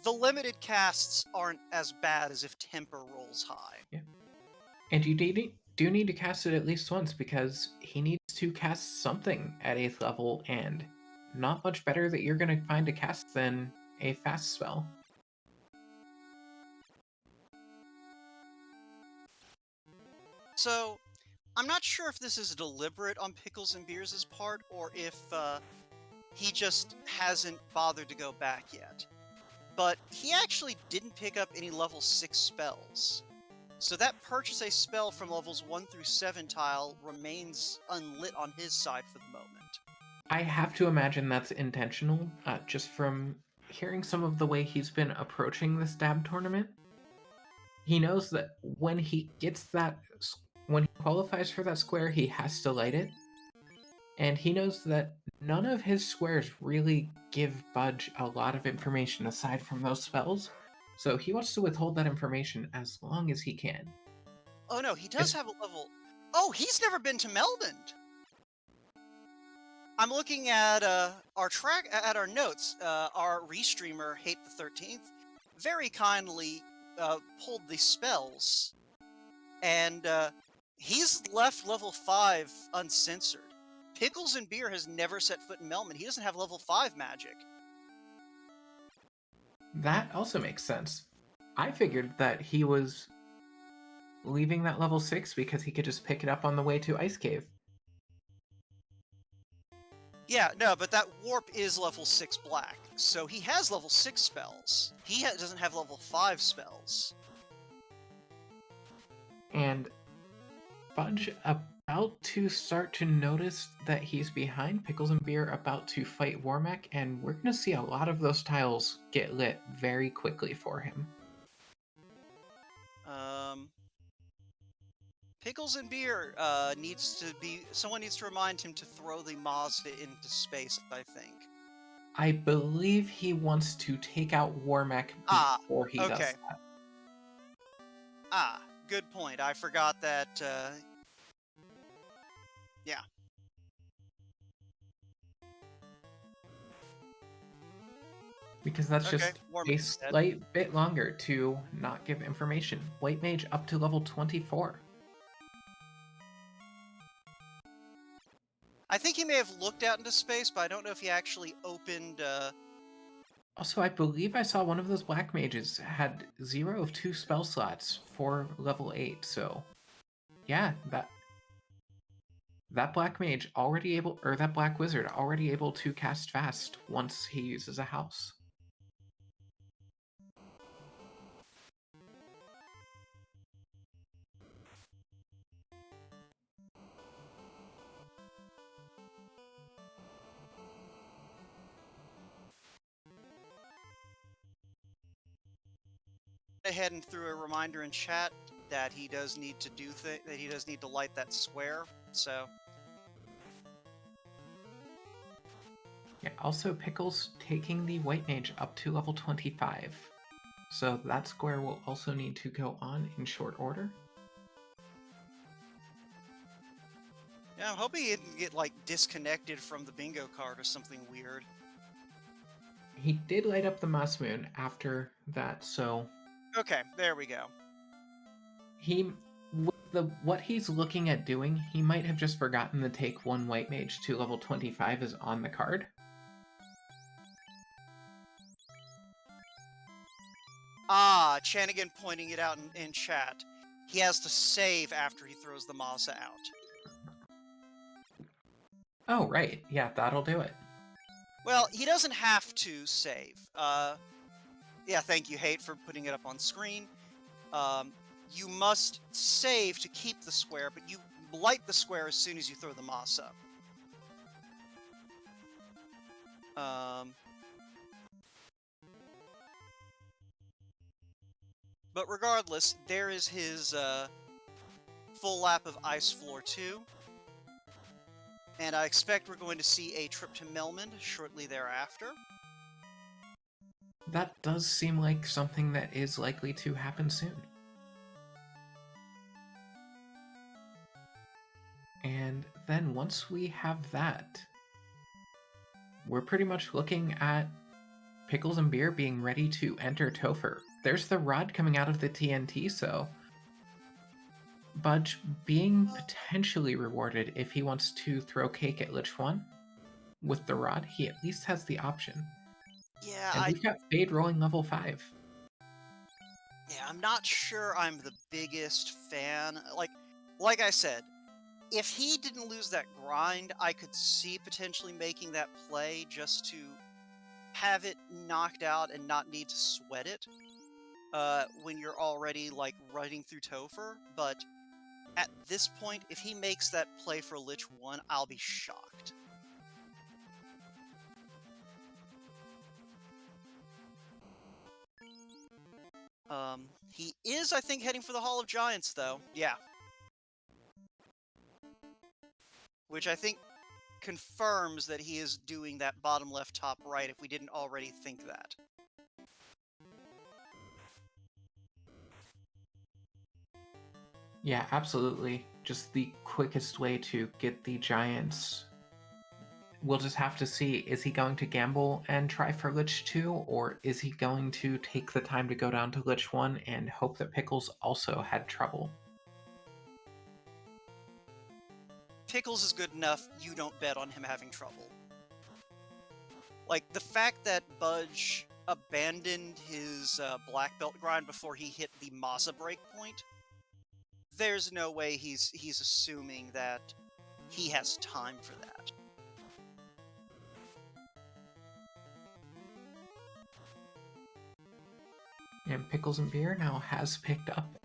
limited casts aren't as bad as if Temper rolls high. Yeah. And you do need to cast it at least once, because he needs to cast something at 8th level, and not much better that you're going to find to cast than a fast spell. So, I'm not sure if this is deliberate on Pickles and Beers' part, or if he just hasn't bothered to go back yet. But he actually didn't pick up any level 6 spells. So that purchase a spell from levels 1 through 7 tile remains unlit on his side for the moment. I have to imagine that's intentional, just from hearing some of the way he's been approaching this dab tournament. He knows that when he qualifies for that square, he has to light it. And he knows that none of his squares really give Budge a lot of information aside from those spells. So he wants to withhold that information as long as he can. Oh no, he does have a level... Oh, he's never been to Melbourne! I'm looking at our notes. Our restreamer, Hate the 13th, very kindly pulled the spells, and he's left level 5 uncensored. Pickles and Beer has never set foot in Melman. He doesn't have level 5 magic. That also makes sense. I figured that he was leaving that level 6 because he could just pick it up on the way to Ice Cave. Yeah, no, but that warp is level 6 black, so he has level 6 spells. He doesn't have level 5 spells. And Budge about to start to notice that he's behind. Pickles and Beer about to fight Warmech, and we're going to see a lot of those tiles get lit very quickly for him. Pickles and Beer someone needs to remind him to throw the Mazda into space, I think. I believe he wants to take out Warmech before he does that. Good point. I forgot that, yeah. Because that's Okay, just War a Mage's dead. slight bit longer to not give information. White Mage up to level 24. I think he may have looked out into space, but I don't know if he actually opened, Also, I believe I saw one of those Black Mages had 0 of 2 spell slots for level 8, so yeah, that Black Mage already able, or that Black Wizard already able to cast fast once he uses a house. ahead and threw a reminder in chat that he does need to that he does need to light that square, so... Yeah, also Pickles taking the White Mage up to level 25. So that square will also need to go on in short order. Yeah, I'm hoping he didn't get, like, disconnected from the bingo card or something weird. He did light up the Moss Moon after that, so... Okay, there we go. He... With what he's looking at doing, he might have just forgotten to take one White Mage to level 25 is on the card. Ah, Chanigan pointing it out in chat. He has to save after he throws the Masa out. Oh, right. Yeah, that'll do it. Well, he doesn't have to save. Yeah, thank you, Hate, for putting it up on screen. You must save to keep the square, but you light the square as soon as you throw the Masa. But regardless, there is his full lap of Ice Floor 2. And I expect we're going to see a trip to Melmond shortly thereafter. That does seem like something that is likely to happen soon. And then once we have that, we're pretty much looking at Pickles and Beer being ready to enter Topher. There's the rod coming out of the TNT, so Budge being potentially rewarded if he wants to throw cake at Lich 1 with the rod. He at least has the option. Yeah, And we've got Fade rolling level 5. Yeah, I'm not sure I'm the biggest fan. Like I said, if he didn't lose that grind, I could see potentially making that play just to have it knocked out and not need to sweat it when you're already, like, running through Topher. But at this point, if he makes that play for Lich 1, I'll be shocked. He is, I think, heading for the Hall of Giants, though. Yeah. Which I think confirms that he is doing that bottom left, top right, if we didn't already think that. Yeah, absolutely. Just the quickest way to get the Giants. We'll just have to see, is he going to gamble and try for Lich 2, or is he going to take the time to go down to Lich 1 and hope that Pickles also had trouble? Pickles is good enough, you don't bet on him having trouble. Like, the fact that Budge abandoned his black belt grind before he hit the Masa breakpoint, there's no way he's assuming that he has time for that. And Pickles and Beer now has picked up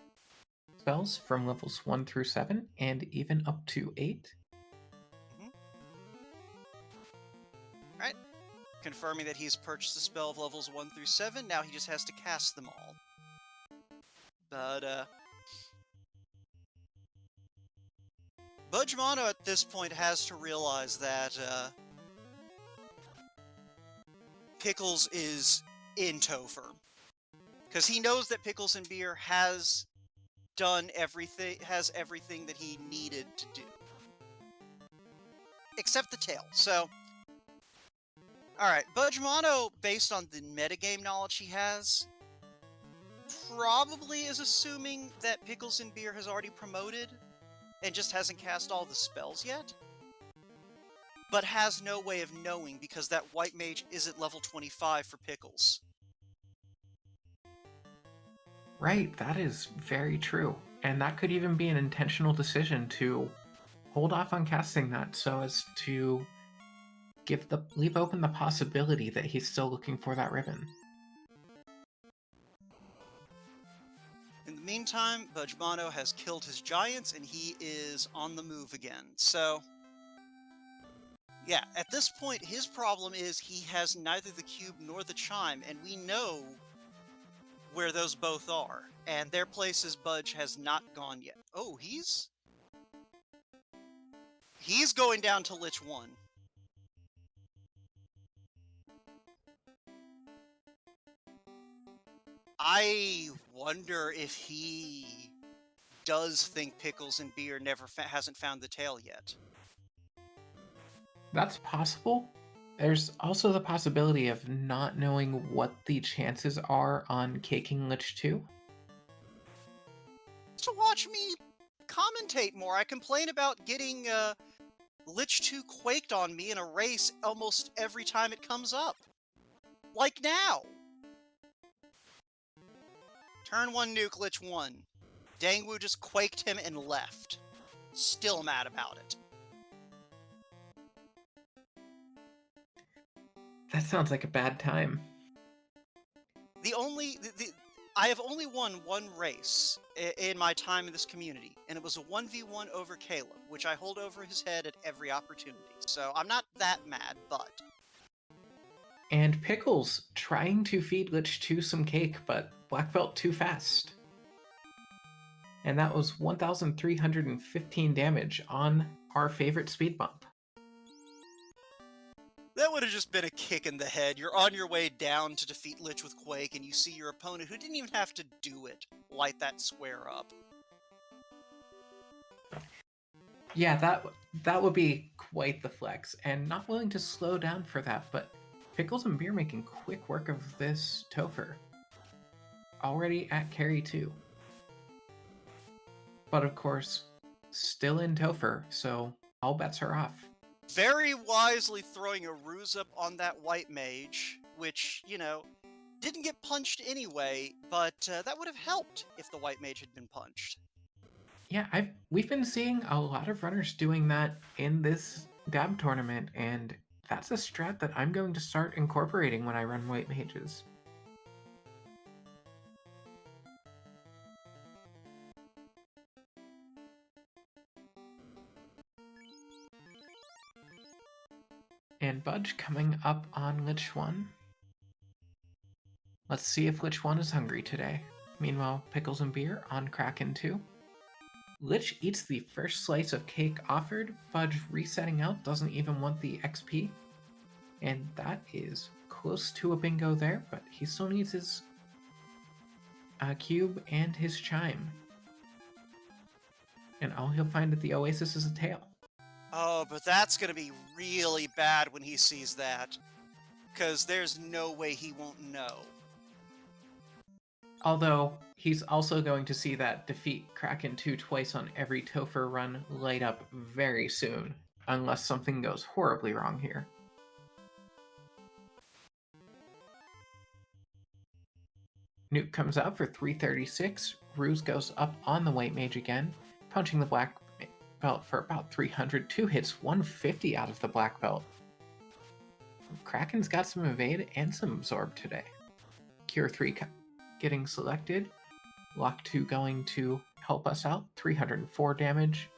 spells from levels 1 through 7 and even up to 8. Alright. Confirming that he's purchased a spell of levels 1 through 7, now he just has to cast them all. But, Budgemano at this point has to realize that, Pickles is in Topher. Because he knows that Pickles and Beer has done everything, has everything that he needed to do. Except the tail. So, alright, Budgemano, based on the metagame knowledge he has, probably is assuming that Picklesandbeer has already promoted and just hasn't cast all the spells yet, but has no way of knowing because that white mage isn't level 25 for Pickles. Right, that is very true. And that could even be an intentional decision to hold off on casting that so as to leave open the possibility that he's still looking for that ribbon. In the meantime, Budgemano has killed his giants and he is on the move again. So, yeah, at this point, his problem is he has neither the cube nor the chime, and we know where those both are. And their places Budge has not gone yet. Oh, he's going down to Lich 1. I wonder if he does think Picklesandbeer hasn't found the tail yet. That's possible. There's also the possibility of not knowing what the chances are on caking Lich 2. To watch me commentate more, I complain about getting Lich 2 quaked on me in a race almost every time it comes up. Like now! Turn 1 nuke Lich 1. Dangwu just quaked him and left. Still mad about it. That sounds like a bad time. I have only won one race in my time in this community, and it was a 1v1 over Caleb, which I hold over his head at every opportunity. So I'm not that mad, but... And Pickles trying to feed Lich 2 some cake, but Black Belt too fast. And that was 1,315 damage on our favorite speed bump. That would have just been a kick in the head. You're on your way down to defeat Lich with Quake, and you see your opponent, who didn't even have to do it, light that square up. Yeah, that would be quite the flex, and not willing to slow down for that, but Picklesandbeer making quick work of this Topher. Already at carry 2. But of course, still in Topher, so all bets are off. Very wisely throwing a ruse up on that white mage, which, you know, didn't get punched anyway, but that would have helped if the white mage had been punched. Yeah, we've been seeing a lot of runners doing that in this dab tournament, and that's a strat that I'm going to start incorporating when I run white mages. And Budge coming up on Lich 1. Let's see if Lich 1 is hungry today. Meanwhile, Picklesandbeer on Kraken 2. Lich eats the first slice of cake offered. Budge resetting out, doesn't even want the XP. And that is close to a bingo there, but he still needs his cube and his chime. And all he'll find at the Oasis is a tail. Oh, but that's going to be really bad when he sees that. Because there's no way he won't know. Although, he's also going to see that defeat Kraken 2 twice on every Topher run light up very soon, unless something goes horribly wrong here. Nuke comes out for 336, Ruse goes up on the white mage again, punching the black belt for about 300, 2 hits, 150 out of the black belt. Kraken's got some evade and some absorb today. Cure 3 getting selected, Lock 2 going to help us out, 304 damage.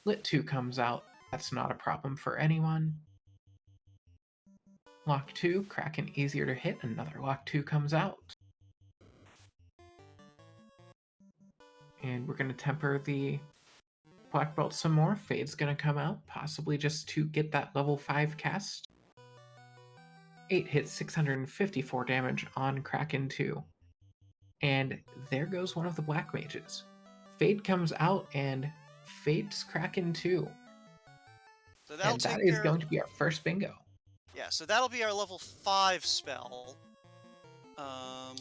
Lit 2 comes out, that's not a problem for anyone. Lock 2, Kraken easier to hit, another Lock 2 comes out. And we're going to temper the Black Belt some more. Fade's gonna come out, possibly just to get that level 5 cast. 8 hits, 654 damage on Kraken 2. And there goes one of the Black Mages. Fate comes out, and Fate's cracking too. So that'll And that take is care of, going to be our first bingo. yeah, so that'll be our level 5 spell. Um,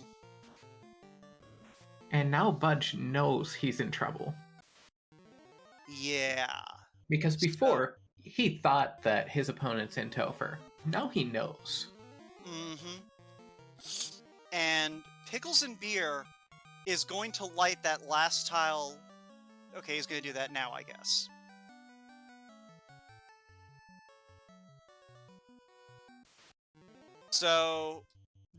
And now Budge knows he's in trouble. yeah. Because So, before, he thought that his opponent's in Topher. Now he knows. mm-hmm. And Pickles and Beer is going to light that last tile. Okay, he's going to do that now, I guess. So,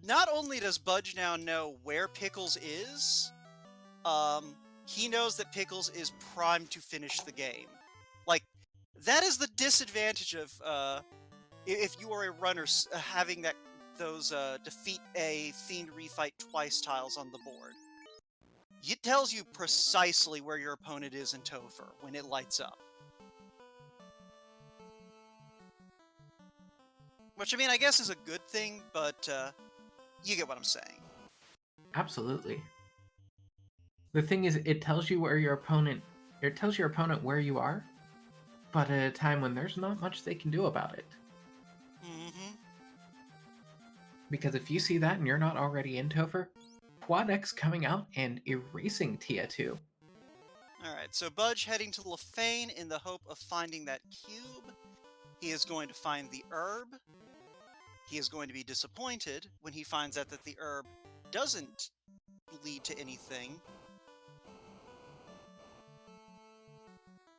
not only does Budge now know where Pickles is, he knows that Pickles is primed to finish the game. Like, that is the disadvantage of if you are a runner having those defeat a fiend refight twice tiles on the board. It tells you precisely where your opponent is in Topher when it lights up. Which, I mean, I guess is a good thing, but you get what I'm saying. Absolutely. The thing is, it tells you where your opponent. It tells your opponent where you are, but at a time when there's not much they can do about it. Mm-hmm. Because if you see that and you're not already in Topher, Quad X coming out and erasing Tia 2. Alright, so Budge heading to Lefane in the hope of finding that cube. He is going to find the herb. He is going to be disappointed when he finds out that the herb doesn't lead to anything.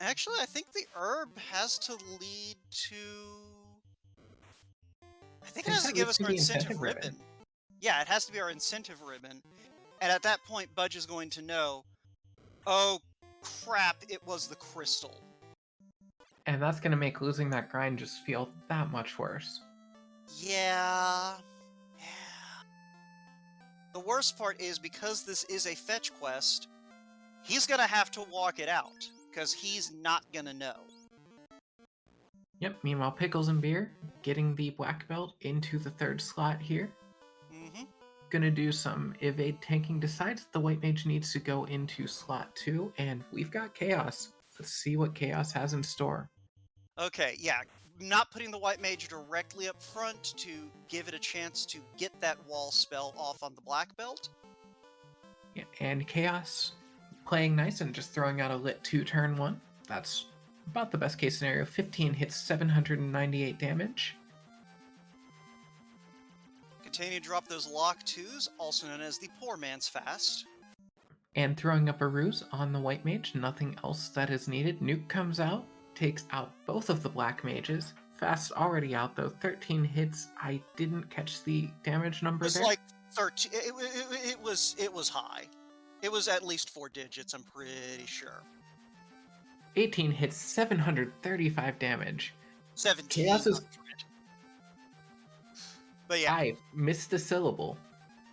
Actually, I think the herb has to lead to... I think it has to give us our incentive ribbon. Yeah, it has to be our incentive ribbon. And at that point, Budge is going to know, oh crap, it was the crystal. And that's going to make losing that grind just feel that much worse. Yeah. The worst part is, because this is a fetch quest, he's gonna have to walk it out, because he's not gonna know. Yep, meanwhile, Pickles and Beer getting the black belt into the third slot here. Mm-hmm. Gonna do some evade tanking, decides the white mage needs to go into slot 2, and we've got Chaos. Let's see what Chaos has in store. Okay, yeah, not putting the white mage directly up front to give it a chance to get that wall spell off on the black belt. Yeah, and Chaos playing nice and just throwing out a lit 2 turn 1. That's about the best case scenario. 15 hits, 798 damage. Continue to drop those lock 2s, also known as the poor man's fast. And throwing up a ruse on the white mage, nothing else that is needed. Nuke comes out, takes out both of the black mages. Fast's already out though, 13 hits. I didn't catch the damage number It's there. like 13. It was high. It was at least 4 digits, I'm pretty sure. 18 hits, 735 damage. 1700. But yeah. I missed the syllable.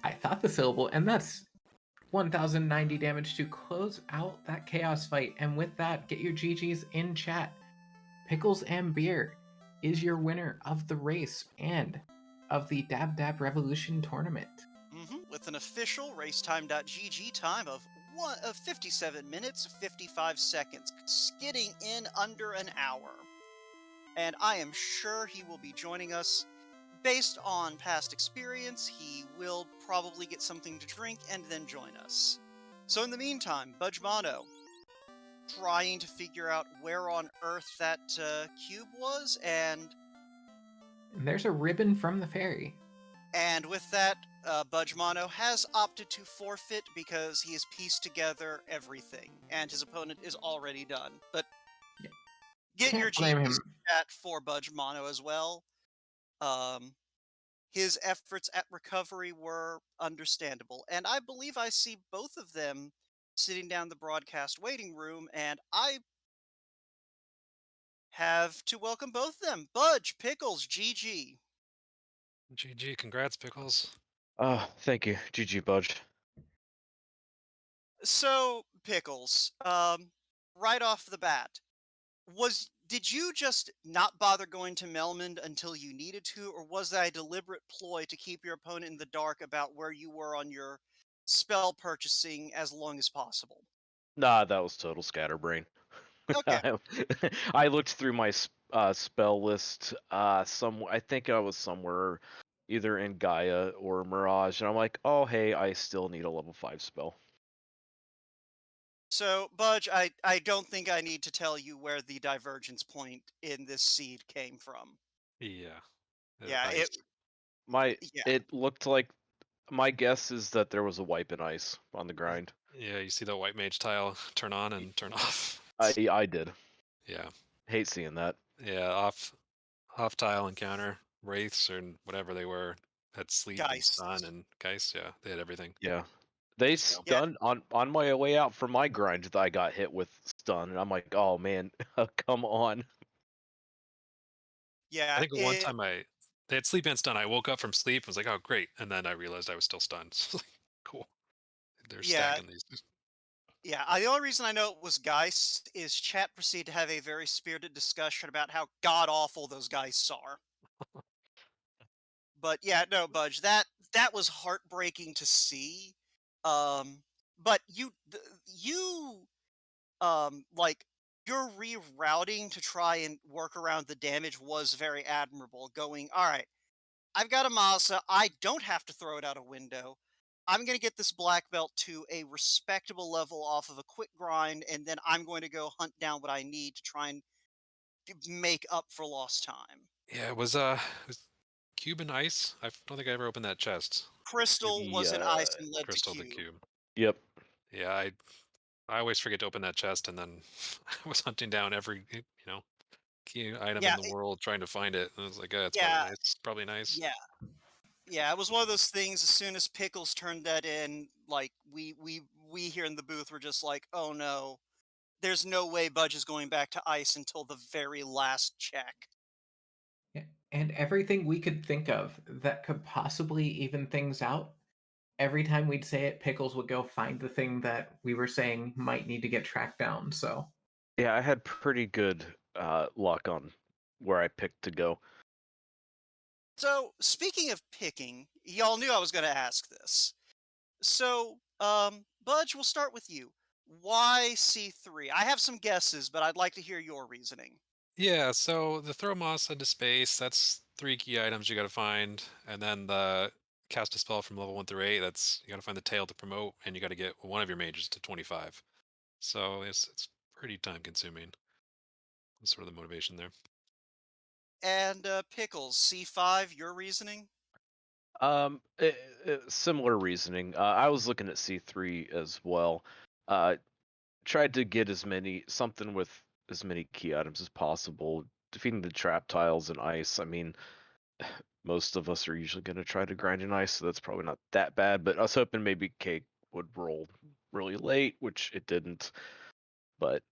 I thought the syllable, and that's 1090 damage to close out that chaos fight. And with that, get your GGs in chat. Pickles and Beer is your winner of the race and of the Dab Dab Revolution tournament. With an official racetime.gg time of 57 minutes 55 seconds, skidding in under an hour. And I am sure he will be joining us. Based on past experience, he will probably get something to drink and then join us. So in the meantime, Budgemano, trying to figure out where on earth that cube was, and there's a ribbon from the fairy. And with that, Budgemano has opted to forfeit because he has pieced together everything, and his opponent is already done. But yeah. Get your GG's chat for Budgemano as well. His efforts at recovery were understandable, and I believe I see both of them sitting down the broadcast waiting room, and I have to welcome both of them. Budge, Pickles, GG. GG, congrats, Pickles. Thank you. GG, Budge. So, Pickles, right off the bat, did you just not bother going to Melmond until you needed to, or was that a deliberate ploy to keep your opponent in the dark about where you were on your spell purchasing as long as possible? Nah, that was total scatterbrain. Okay. I looked through my spell list. I think I was somewhere either in Gaia or Mirage, and I'm like, oh hey, I still need a level 5 spell. So, Budge, I don't think I need to tell you where the divergence point in this seed came from. Yeah. Yeah, Ice. My yeah, It looked like my guess is that there was a wipe in ice on the grind. Yeah, you see the white mage tile turn on and turn off. I did. Yeah. Hate seeing that. Yeah, off tile encounter, wraiths or whatever they were, had sleep and Geist. stun and geist, yeah, they had everything. Yeah. They So Yeah, stunned on my way out from my grind that I got hit with stun, and I'm like, oh man, come on. I yeah, think one time they had sleep and stun. I woke up from sleep, was like, oh great, and then I realized I was still stunned. So, like, cool. They're yeah, stacking these. yeah. The only reason I know it was Geist is chat proceeded to have a very spirited discussion about how god awful those Geists are. But yeah, no, Budge, that was heartbreaking to see. But you like your rerouting to try and work around the damage was very admirable. Going, all right, I've got a Masa. I don't have to throw it out a window. I'm going to get this black belt to a respectable level off of a quick grind, and then I'm going to go hunt down what I need to try and make up for lost time. Yeah, it was cube and ice. I don't think I ever opened that chest. Crystal was an Yeah. ice and led to Crystal the cube. cube. Yep. Yeah, I always forget to open that chest, and then I was hunting down every key item in Yeah, the world trying to find it. And I was like, it's probably yeah, nice. It's probably nice. yeah, yeah. It was one of those things. As soon as Pickles turned that in, like we here in the booth were just like, oh no, there's no way Budge is going back to ice until the very last check. Yeah, and everything we could think of that could possibly even things out, every time we'd say it, Pickles would go find the thing that we were saying might need to get tracked down. So Yeah, I had pretty good luck on where I picked to go. So, speaking of picking, y'all knew I was going to ask this. So, Budge, we'll start with you. Why C3? I have some guesses, but I'd like to hear your reasoning. Yeah, so the throw moss into space, that's 3 key items you got to find, and then the cast a spell from level 1 through 8. That's you got to find the tail to promote, and you got to get one of your mages to 25. So it's pretty time consuming. That's sort of the motivation there. And Pickles, C5, your reasoning? Similar reasoning. I was looking at C3 as well. Tried to get something with as many key items as possible. Defeating the trap tiles and ice. I mean, most of us are usually going to try to grind in ice, so that's probably not that bad. But I was hoping maybe Cake would roll really late, which it didn't. But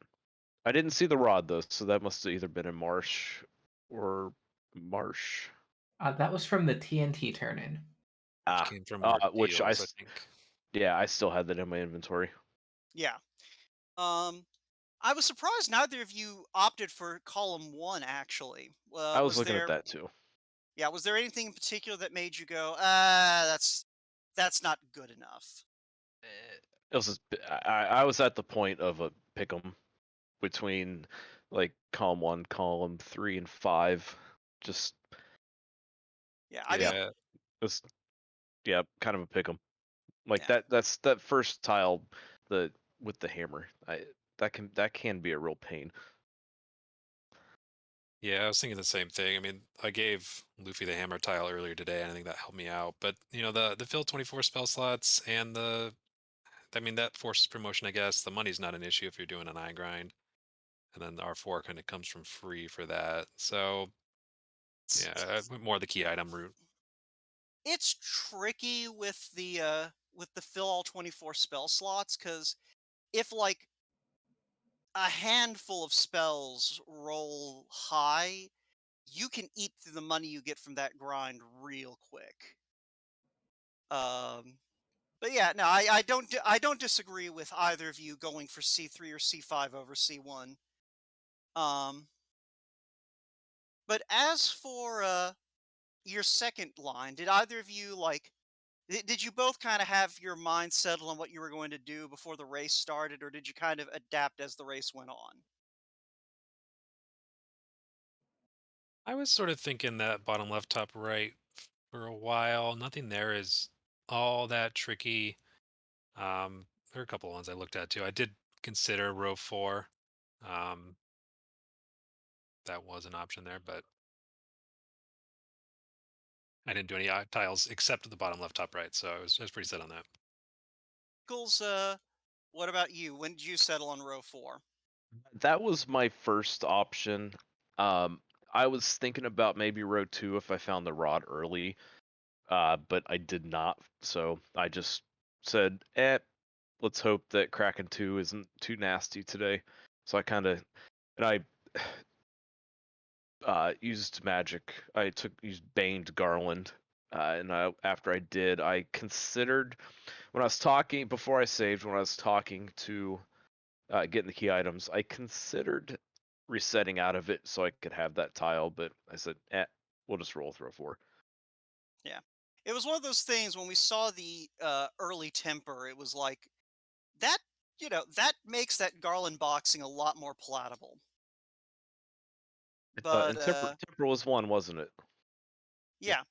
I didn't see the rod though, so that must have either been in Marsh or Marsh. that was from the TNT turn-in. Which Ah, came from which ordeals, I think. yeah, I still had that in my inventory. Yeah. I was surprised neither of you opted for column 1, actually. I was Was looking at there, that too. yeah, was there anything in particular that made you go, that's not good enough? It was I was at the point of a pick 'em between like column 1, column 3, and 5. Just Yeah, I mean, yeah, Yeah, it's yeah, kind of a pick 'em. Like yeah. that's that first tile, the with the hammer. That can be a real pain. yeah, I was thinking the same thing. I mean, I gave Luffy the hammer tile earlier today, and I think that helped me out. But the fill 24 spell slots and I mean, that forces promotion, I guess. The money's not an issue if you're doing an eye grind. And then the R4 kind of comes from free for that. So, It's, yeah, I it's, went more the key item route. it's tricky with the fill all 24 spell slots, because if like a handful of spells roll high, you can eat through the money you get from that grind real quick. Um, but yeah, no, I don't disagree with either of you going for C3 or C5 over C1. Um, but as for your second line, did either of you like Did you both kind of have your mind settled on what you were going to do before the race started, or did you kind of adapt as the race went on? I was sort of thinking that bottom left, top right for a while. Nothing there is all that tricky. There are a couple of ones I looked at too. I did consider row four. Um, that was an option there, but I didn't do any tiles except the bottom left, top right. So I was pretty set on that. Pickles, what about you? When did you settle on row four? That was my first option. Um, I was thinking about maybe row two if I found the rod early, but I did not. So I just said, let's hope that Kraken 2 isn't too nasty today. So I kind of, and I used magic. I used Baned Garland, and after I did, I considered when I was talking before I saved. When I was talking to getting the key items, I considered resetting out of it so I could have that tile, but I said, we'll just roll through a four. Yeah. It was one of those things when we saw the early temper, it was like that, that makes that Garland boxing a lot more palatable. But And temper was one, wasn't it? yeah,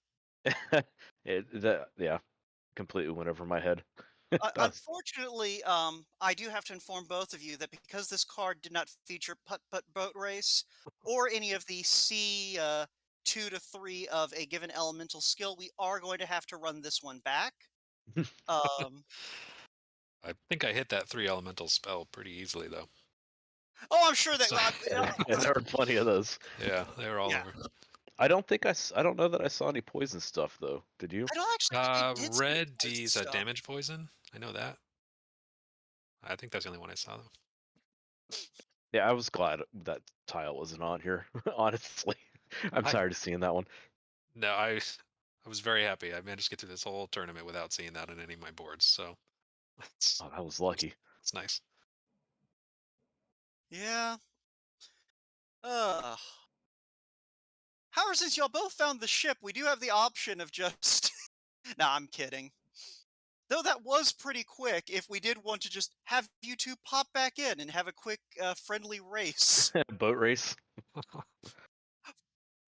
Yeah, completely went over my head. unfortunately, I do have to inform both of you that because this card did not feature putt putt boat race or any of the C 2 to 3 of a given elemental skill, we are going to have to run this one back. Um, I think I hit that three elemental spell pretty easily though. oh, I'm sure that. So, And there were plenty of those. yeah, they were all Yeah, over. I don't know that I saw any poison stuff though. Did you? I don't actually think we did see any Red poison D's a stuff. damage poison. I know that. I think that's the only one I saw though. Yeah, I was glad that tile wasn't on here. Honestly, I'm I tired of seeing that one. no, I was very happy. I managed to get through this whole tournament without seeing that on any of my boards. So it's Oh, that was lucky. it's nice. Yeah. Uh, however, since y'all both found the ship, we do have the option of just. Nah, I'm kidding. Though that was pretty quick. If we did want to just have you two pop back in and have a quick friendly race. Boat race.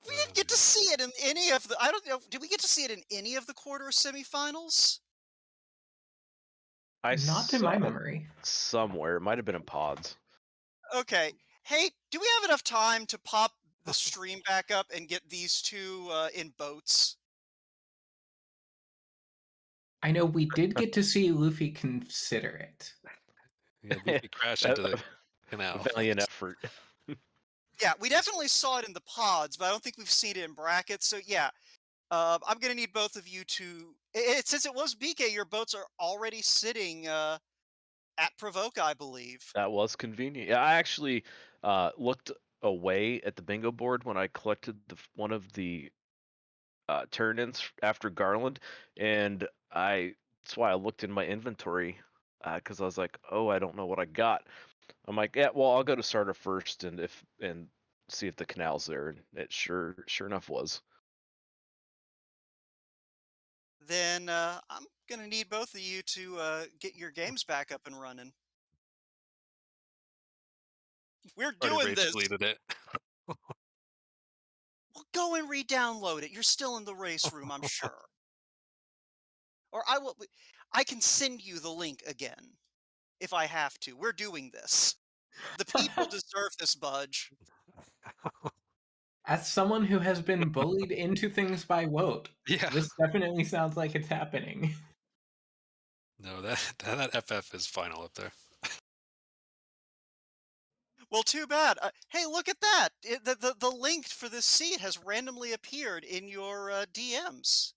We didn't get to see it in any of the. I don't know. Did we get to see it in any of the quarter or semifinals? I Not to saw my it memory. somewhere. It might have been in pods. Okay. Hey, do we have enough time to pop the stream back up and get these two in boats? I know we did get to see Luffy consider it. Yeah, Luffy crashed into the canal. Valiant effort. Yeah, we definitely saw it in the pods, but I don't think we've seen it in brackets. So yeah, I'm gonna need both of you to. Since it was BK, your boats are already sitting at Provoke, I believe. That was convenient. Yeah, I actually looked away at the bingo board when I collected one of the turn-ins after Garland, and that's why I looked in my inventory because I was like, oh, I don't know what I got. I'm like, yeah, well, I'll go to starter first and see if the canal's there, and it sure enough was. Then I'm gonna need both of you to get your games back up and running. We're Already doing rage this. deleted it. Well, go and re-download it. You're still in the race room, I'm sure. Or I will. I can send you the link again if I have to. We're doing this. The people deserve this, Budge. As someone who has been bullied into things by Woat, Yeah. this definitely sounds like it's happening. No, that FF is final up there. Well, too bad. Hey, look at that! The link for this seat has randomly appeared in your DMs.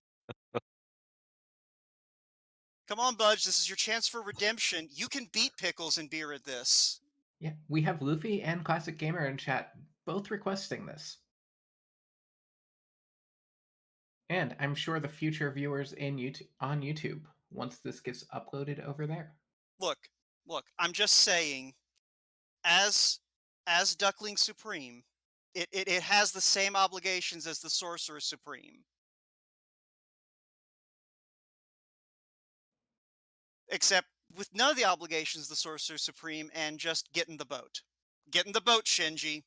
Come on, Budge. This is your chance for redemption. You can beat Pickles and Beer at this. Yeah, we have Luffy and Classic Gamer in chat both requesting this. And I'm sure the future viewers on YouTube once this gets uploaded over there. Look, I'm just saying, as Duckling Supreme, it has the same obligations as the Sorcerer Supreme. except with none of the obligations, the Sorcerer Supreme, and just get in the boat. Get in the boat, Shinji.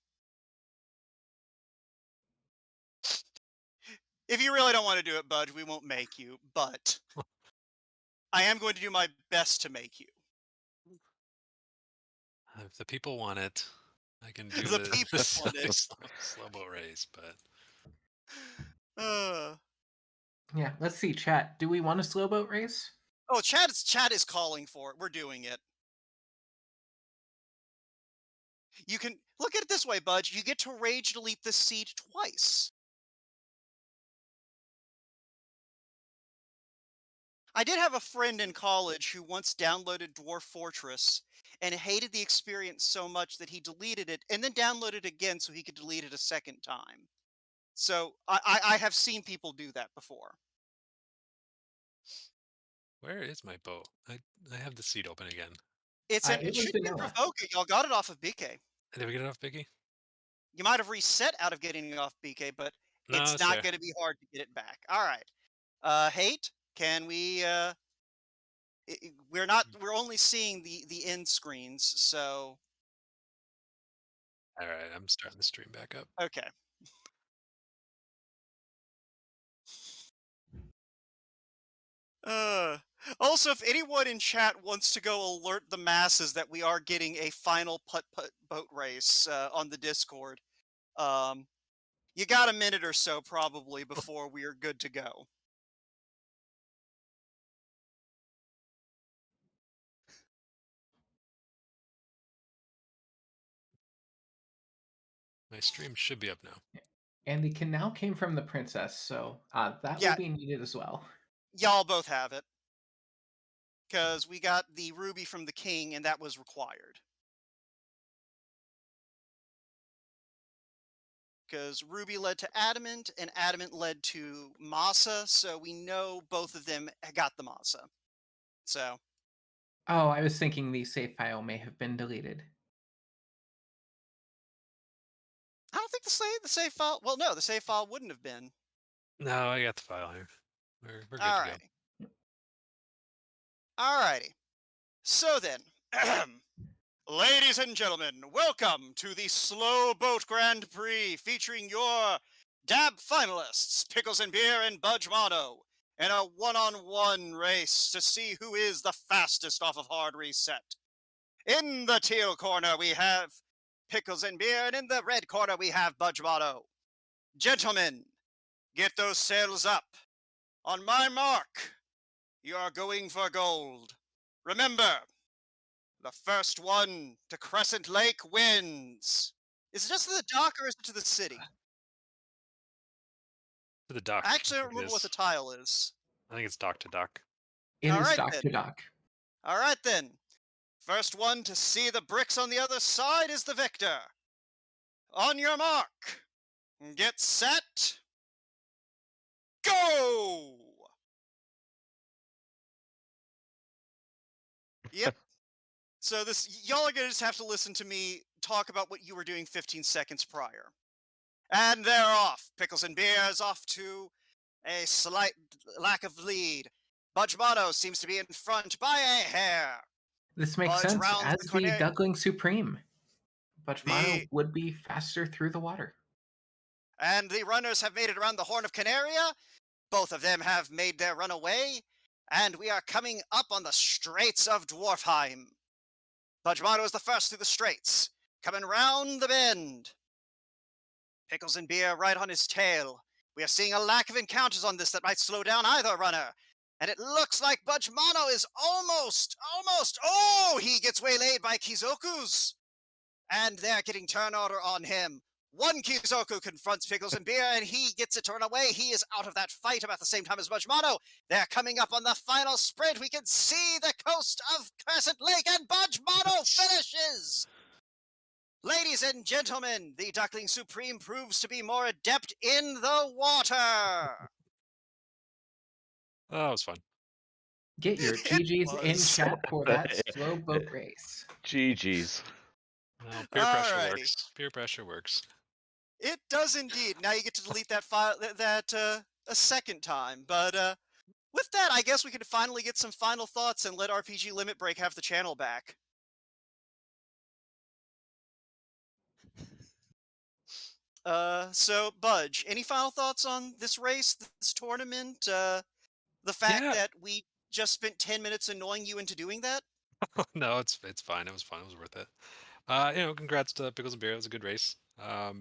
If you really don't want to do it, Budge, we won't make you, but I am going to do my best to make you. If the people want it, I can do The people want it. slow boat race, but Yeah, let's see, chat. Do we want a slow boat race? oh, Chad is calling for it. We're doing it. You can look at it this way, Budge. You get to rage delete this seed twice. I did have a friend in college who once downloaded Dwarf Fortress and hated the experience so much that he deleted it and then downloaded it again so he could delete it a second time. So I have seen people do that before. where is my boat? I have the seat open again. It was should be vanilla. Revoke it. Y'all got it off of BK. Did we get it off Biggie? You might have reset out of getting it off BK, but No, it's not going to be hard to get it back. All right. Hate, can we we're only seeing the end screens, so All right, I'm starting the stream back up. okay. Also, if anyone in chat wants to go alert the masses that we are getting a final putt-putt boat race on the Discord, you got a minute or so probably before we are good to go. My stream should be up now. And the canal came from the princess, so that Yeah. will be needed as well. Y'all both have it. Because we got the ruby from the king, and that was required. Because ruby led to adamant, and adamant led to masa, so we know both of them got the masa. So. Oh, I was thinking the save file may have been deleted. I don't think the save file. Well, no, the save file wouldn't have been. No, I got the file here. We're good All to go. righty. All righty. So then, ladies and gentlemen, welcome to the Slow Boat Grand Prix featuring your DAB finalists, Picklesandbeer and Budgemano, in a one-on-one race to see who is the fastest off of hard reset. In the teal corner, we have Picklesandbeer, and in the red corner, we have Budgemano. Gentlemen, get those sails up. On my mark, you are going for gold. Remember, the first one to Crescent Lake wins. Is it just to the dock or is it to the city? To the dock. I actually don't remember what the tile is. I think it's dock to dock. It All is right, dock then. to dock. All right, then. First one to see the bricks on the other side is the victor. On your mark. Get set. Go! Yep. So y'all are gonna just have to listen to me talk about what you were doing 15 seconds prior. And they're off. Picklesandbeer is off to a slight lack of lead. Budgemano seems to be in front by a hair. This makes Budge sense rounds as the the corner. Duckling Supreme. Budgemano The- would be faster through the water. And the runners have made it around the Horn of Canaria. Both of them have made their run away. And we are coming up on the Straits of Dwarfheim. Budgemano is the first through the Straits, coming round the bend. Picklesandbeer right on his tail. We are seeing a lack of encounters on this that might slow down either runner. And it looks like Budgemano is almost, oh, he gets waylaid by Kizoku's. And they're getting turn order on him. One Kizoku confronts Picklesandbeer, and he gets it to run away. He is out of that fight about the same time as Budgemano. They're coming up on the final sprint. We can see the coast of Crescent Lake, and Budgemano finishes! Ladies and gentlemen, the Duckling Supreme proves to be more adept in the water. Oh, that was fun. Get your It GGs in was. chat for that slow boat race. GG's. Well, peer pressure Alrighty. works. Peer pressure works. It does indeed. Now you get to delete that file a second time. But with that, I guess we could finally get some final thoughts and let RPG Limit Break have the channel back. So Budge, any final thoughts on this race, this tournament? The fact Yeah. that we just spent 10 minutes annoying you into doing that? No, it's fine. It was fun. It was worth it. Congrats to Pickles and Beer. It was a good race. I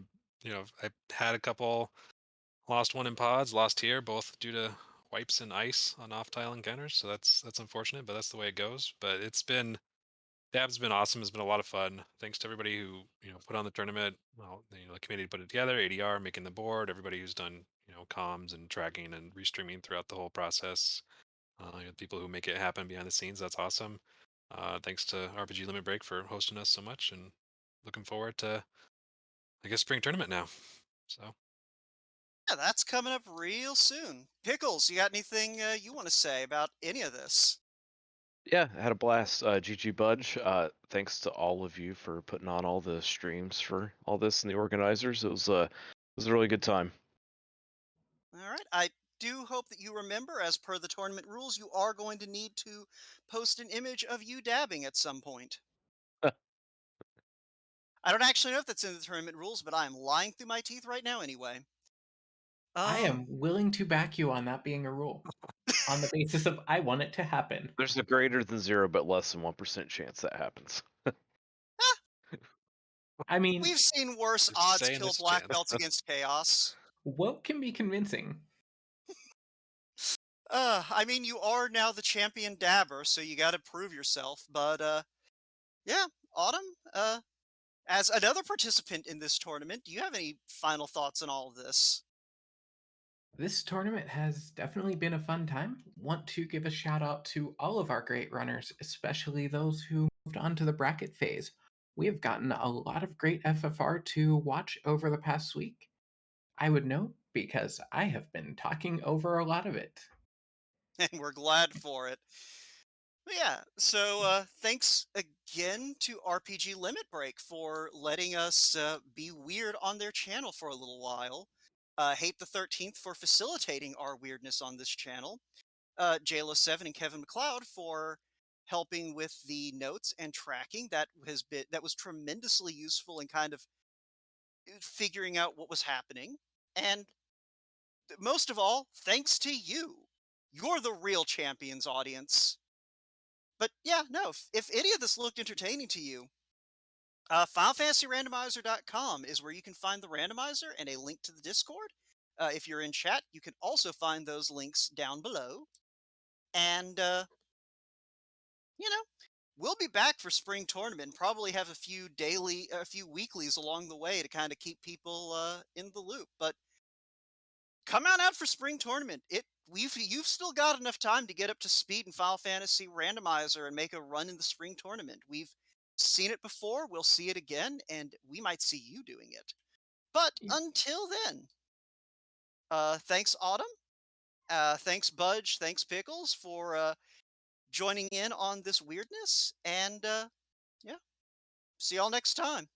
had a couple, lost one in pods, lost here, both due to wipes and ice on off-tile encounters. So that's unfortunate, but that's the way it goes. But Dab's been awesome. It's been a lot of fun. Thanks to everybody who put on the tournament. Well, the committee put it together. ADR making the board. Everybody who's done comms and tracking and restreaming throughout the whole process. People who make it happen behind the scenes. That's awesome. Thanks to RPG Limit Break for hosting us so much, and looking forward to, I guess, spring tournament now. So Yeah, that's coming up real soon. Pickles, you got anything you want to say about any of this? Yeah, I had a blast. GG Budge. Thanks to all of you for putting on all the streams for all this and the organizers. It was a really good time. All right. I do hope that you remember, as per the tournament rules, you are going to need to post an image of you dabbing at some point. I don't actually know if that's in the tournament rules, but I am lying through my teeth right now anyway. I am willing to back you on that being a rule, on the basis of I want it to happen. There's a greater than 0 but less than 1% chance that happens. I mean, We've seen worse Just odds saying kill there's a black chance. belts against chaos. what can be convincing? I mean, you are now the champion dabber, so you got to prove yourself. But yeah, Autumn, as another participant in this tournament, do you have any final thoughts on all of this? This tournament has definitely been a fun time. Want to give a shout out to all of our great runners, especially those who moved on to the bracket phase. We have gotten a lot of great FFR to watch over the past week. I would know because I have been talking over a lot of it. And we're glad for it. But yeah, so thanks again to RPG Limit Break for letting us be weird on their channel for a little while. Hate the 13th for facilitating our weirdness on this channel. JLo7 and Kevin McLeod for helping with the notes and tracking. That was tremendously useful in kind of figuring out what was happening. And most of all, thanks to you. You're the real champions, audience. But yeah, no, if any of this looked entertaining to you, FinalFantasyRandomizer.com is where you can find the randomizer and a link to the Discord. If you're in chat, you can also find those links down below. And, we'll be back for spring tournament. Probably have a few weeklies along the way to kind of keep people in the loop. But come on out for spring tournament. You've still got enough time to get up to speed in Final Fantasy Randomizer and make a run in the spring tournament. We've seen it before, we'll see it again, and we might see you doing it. But until then, thanks Autumn, thanks Budge, thanks Pickles for joining in on this weirdness, and yeah, see y'all next time.